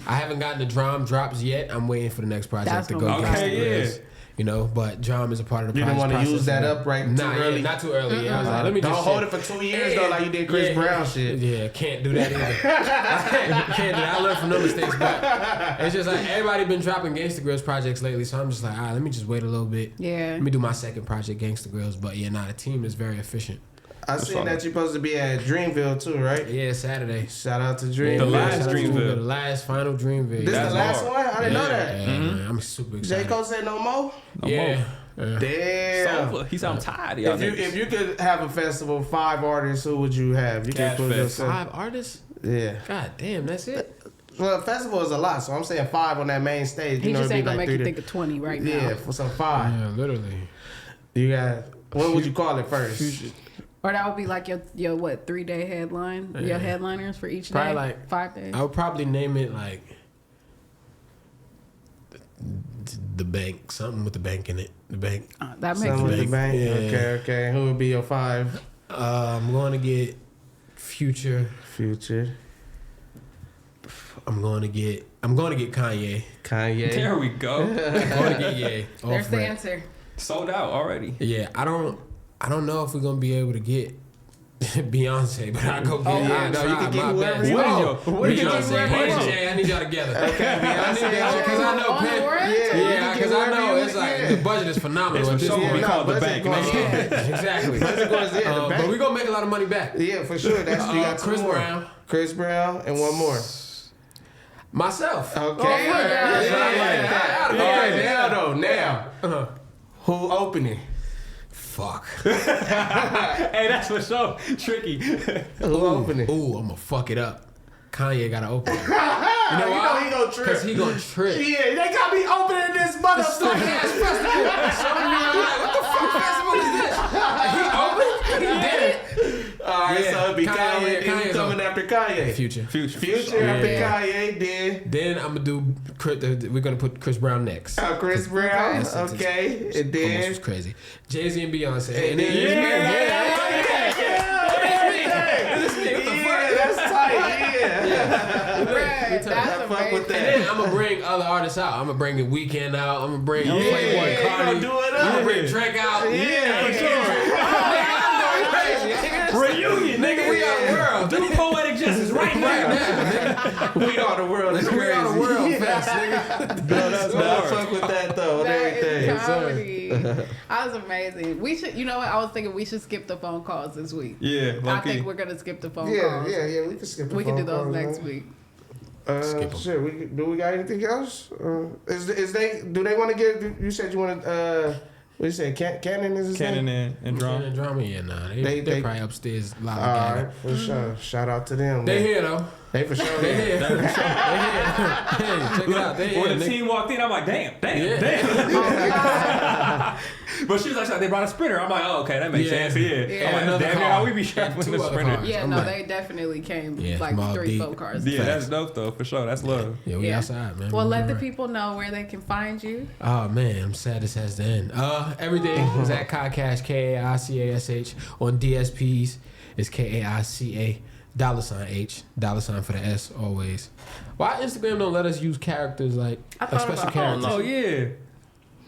I haven't gotten the Drum drops yet. I'm waiting for the next project That's to gonna go. be against okay, the yeah. Grills, you know, but Drum is a part of the You project. didn't want to use that up right too early? Not too early. Yeah, I was like, let me Don't just hold it for 2 years though, like you did Chris Brown shit. Yeah, can't do that either. can't do that. I learned from no mistakes, but it's just like everybody been dropping Gangsta Grills projects lately, so I'm just like, all right, let me just wait a little bit. Yeah. Let me do my second project, Gangsta Grills. But yeah, the team is very efficient. I seen that you're supposed to be at Dreamville too, right? Yeah, Saturday. Shout out to Dreamville. The last Shout out to Dreamville. The last final Dreamville. This is the last hard. one? I didn't know that. Yeah, man, I'm super J. excited. Cole said no more? Yeah, Damn. Sofa. He sound tired. If you could have a festival, 5 artists, who would you have? You can put yourself. 5 artists? Yeah. God damn, that's it. Well, a festival is a lot, so I'm saying 5 on that main stage. He just ain't gonna like make you think of 20 right now. Yeah, for some 5. Yeah, literally. You got. What would you call it first? Or that would be like your what 3-day headline? Yeah. Your headliners for each Probably day. like 5 days. I would probably name it like the bank, something with the bank in it. The bank. That makes Something with sense. the bank. Yeah. Okay. Who would be your 5? I'm going to get Future. I'm going to get Kanye. There we go. I'm going to get Ye. There's the answer. Sold out already. Yeah, I don't know if we're gonna be able to get Beyonce, but I go get. You can get whoever you want. What did you Beyonce, I need y'all together. Okay, Beyonce, because I know because I know it's like the budget is phenomenal. It's for sure. We call it the bank. Exactly. But we gonna make a lot of money back. Yeah, for sure. That's you got Chris Brown, and one more. Myself. Okay. Now. Who opening? Fuck. Hey, that's for sure tricky. Who opening? Ooh, I'm gonna fuck it up. Kanye gotta open it. You know he gonna trip. Because he gonna trip. Yeah, they got me opening this motherfucking ass festival. What the fuck festival is this? He opened? He did it? Alright, so it'll be Kanye. Kanye's coming after Kanye. Future After Kanye, then I'm gonna do. We're gonna put Chris Brown next. Chris Brown. Okay, and then almost was crazy. Jay-Z and Beyonce. And then that's tight. That's amazing. And then I'm gonna bring other artists out. I'm gonna bring The Weeknd out. I'm gonna bring Playboy Cardi. I'm gonna bring Drake out. Yeah, for sure. Reunion, nigga. We are the world. Do poetic justice right now. We are the world. It's crazy. We are the world fest, nigga. I fuck with that though. That Everything. is comedy. That was amazing. We should, you know what? I was thinking we should skip the phone calls this week. Yeah, I think we're gonna skip the phone calls. Yeah. We can skip. We can do those next week. Shit. Do we got anything else? Do they want to get? You said you want to. What you say? Cannon is his name? Cannon and Drama. And Drama, yeah, nah. They probably upstairs loud. All right, for sure. Shout out to them. They here though. They for sure. They here. Hey, check it out. They here. When the team walked in, I'm like, damn. But she was like, they brought a sprinter. I'm like, oh, okay, that makes sense. Yeah. I'm like, damn, how we be shuffling the sprinter. Yeah, no, they definitely came like 3-4 cars. Yeah, that's dope though, for sure. That's love. Yeah, we outside, man. Well, let the people know where they can find you. Oh man, I'm sad this has to end. Everything is at Kaicash, Kaicash on DSPs. It's Kaica $H, $ for the S always. Why Instagram don't let us use characters like special characters? Oh yeah.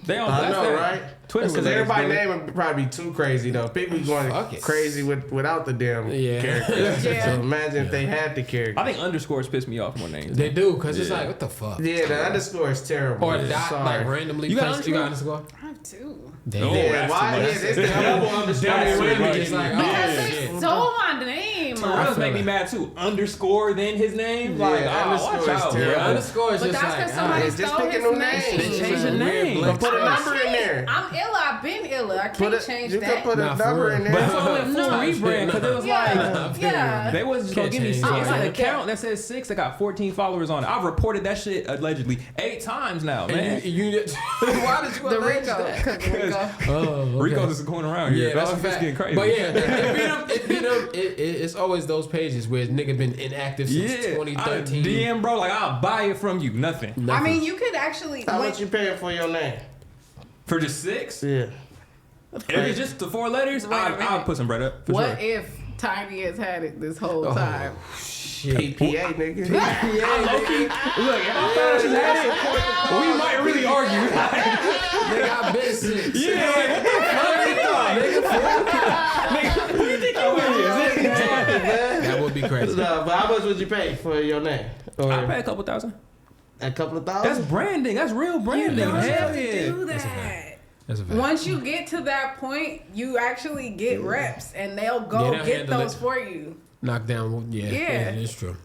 They don't. I know, right? Twitter, because everybody's name would probably be too crazy though. People be going crazy without the damn characters. So imagine if they had the character. I think underscores piss me off more names. They do, because it's like, what the fuck? Yeah, the underscore is terrible. Or dot, like randomly. You got underscore? I have 2. Damn. Yeah, why? This double underscore. Because they stole my name. Terrell's make me mad too. Underscore then his name. Like, underscore watch out. Yeah, underscore is But just that's like, because somebody just stole pick a his new name. name. Change the name. But put a number in there. I'm Illa. I've been Illa. I can't change You that. can put a Nah, for number real. in But there. it's only a full rebrand because it was like they wasn't just gonna give me. It's an account that says 6 that got 14 followers on it. I've reported that shit allegedly 8 times now, man. why did you The allege Rico. that? Oh, okay. Rico's just going around here. Yeah, that's a It's fact. getting crazy. But yeah, it beat them. It's always those pages where nigga been inactive since 2013. DM bro, like I'll buy it from you. Nothing. I mean, you could actually. How much you paying for your name? For just 6? Yeah. If it's just the 4 letters, I'll put some bread up. For What sure. if Tiny has had it this whole time? Shit. PPA, nigga. Look, if I found out she had it, we might really argue. Nigga, I been 6. Yeah, like, what the fuck? Nigga, who you think you is? That would be crazy. No, but how much would you pay for your name? I pay a couple thousand. A couple of thousand? That's branding. That's real branding. You don't Hell have to yeah. do that. That's a fact. Once you get to that point, you actually get reps, and they'll go they'll get handle those it. for you. Knock down. Yeah, Yeah. it's true.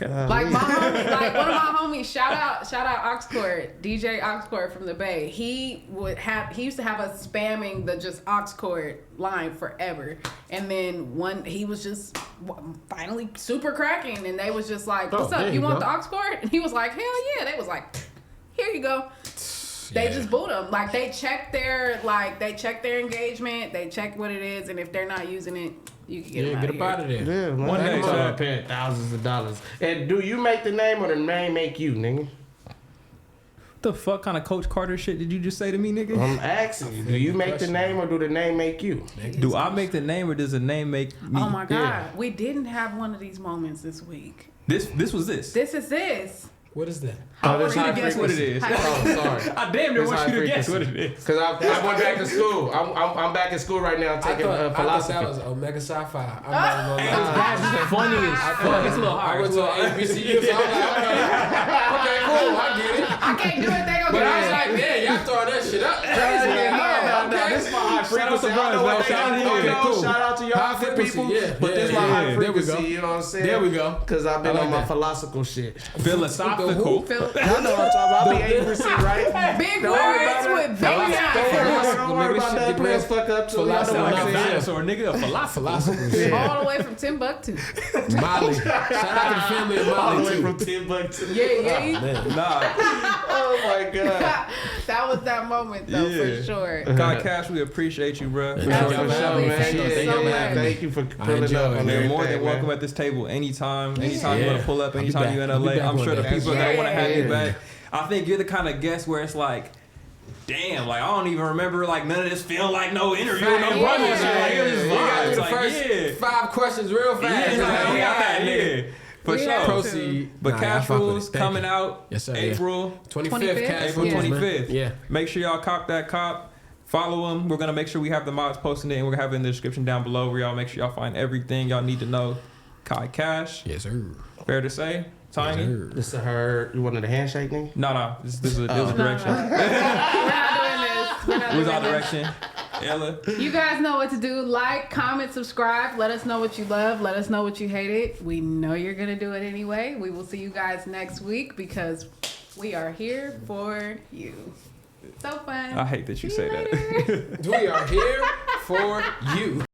Like my homie, like one of my homies, shout out Oxcord, DJ Oxcord from the Bay. He used to have us spamming the just Oxcord line forever, and then he was just finally super cracking, and they was just like, "What's up? You want the Oxcord?" And he was like, "Hell yeah!" They was like, "Here you go." They just boot them. Like they check their engagement, they check what it is, and if they're not using it, you can get them out of there. Yeah, man. One day I'm paying thousands of dollars. And do you make the name or the name make you, nigga? The fuck kind of Coach Carter shit did you just say to me, nigga? I'm asking you. Do you make the name or do the name make you? Do I make the name or does the name make me? Oh my God, we didn't have one of these moments this week. This was this. This is this. What is that? I want you to guess what it is. Oh, sorry. I damn near want you to guess what it is. Because I went back to school. I'm back in school right now taking philosophy. I thought that was Omega Sci-Fi. I'm not gonna lie. That's funny as fuck. It's a little hard. I went to HBCU, so I'm like, okay, cool, I get it. I can't do it. They gonna But I was like, man, y'all throwing that shit up. No, this is my high frequency. Shout out to y'all high frequency people. But this is my high frequency, you know what I'm saying? There we go. Because I've been on my philosophical shit. Philosophical. Y'all know what I'm talking about. I'll be 80% right. Big words with big eyes. Don't worry about that. Please fuck up too. Y'all know what I'm saying. Dinosaur, nigga. A philosopher. Shit. All the way from Timbuktu. Molly. Shout out to the family of All Molly, the way too. from Timbuktu. Yeah. Nah. Oh my God. That was that moment though, for sure. God Cash, we appreciate you, bro. Absolutely. Thank you so much. Thank you for pulling up on You're more than everything, welcome at this table anytime. Anytime you want to pull up, anytime you're in LA. I'm sure the people that want to have you back. I think you're the kind of guest where it's like, damn, like I don't even remember like none of this feel like no interview, no running shit. Like it was just vibes. The first 5 questions real fast. Yeah. For sure. Proceed. But Cash Rules coming out April 25th. April 25th. Yeah. Make sure y'all cop that cop. Follow them. We're gonna make sure we have the mods posting it, and we're gonna have it in the description down below where y'all make sure y'all find everything y'all need to know. Kai Cash. Yes, sir. Fair to say. Tiny. Yes, This is her. You wanted a handshake, nigga? No. This is a direction. We're not doing this. We're not Who's doing our this. direction? Ella. You guys know what to do. Like, comment, subscribe. Let us know what you love. Let us know what you hated. We know you're going to do it anyway. We will see you guys next week because we are here for you. So fun. I hate that you say that. We are here for you.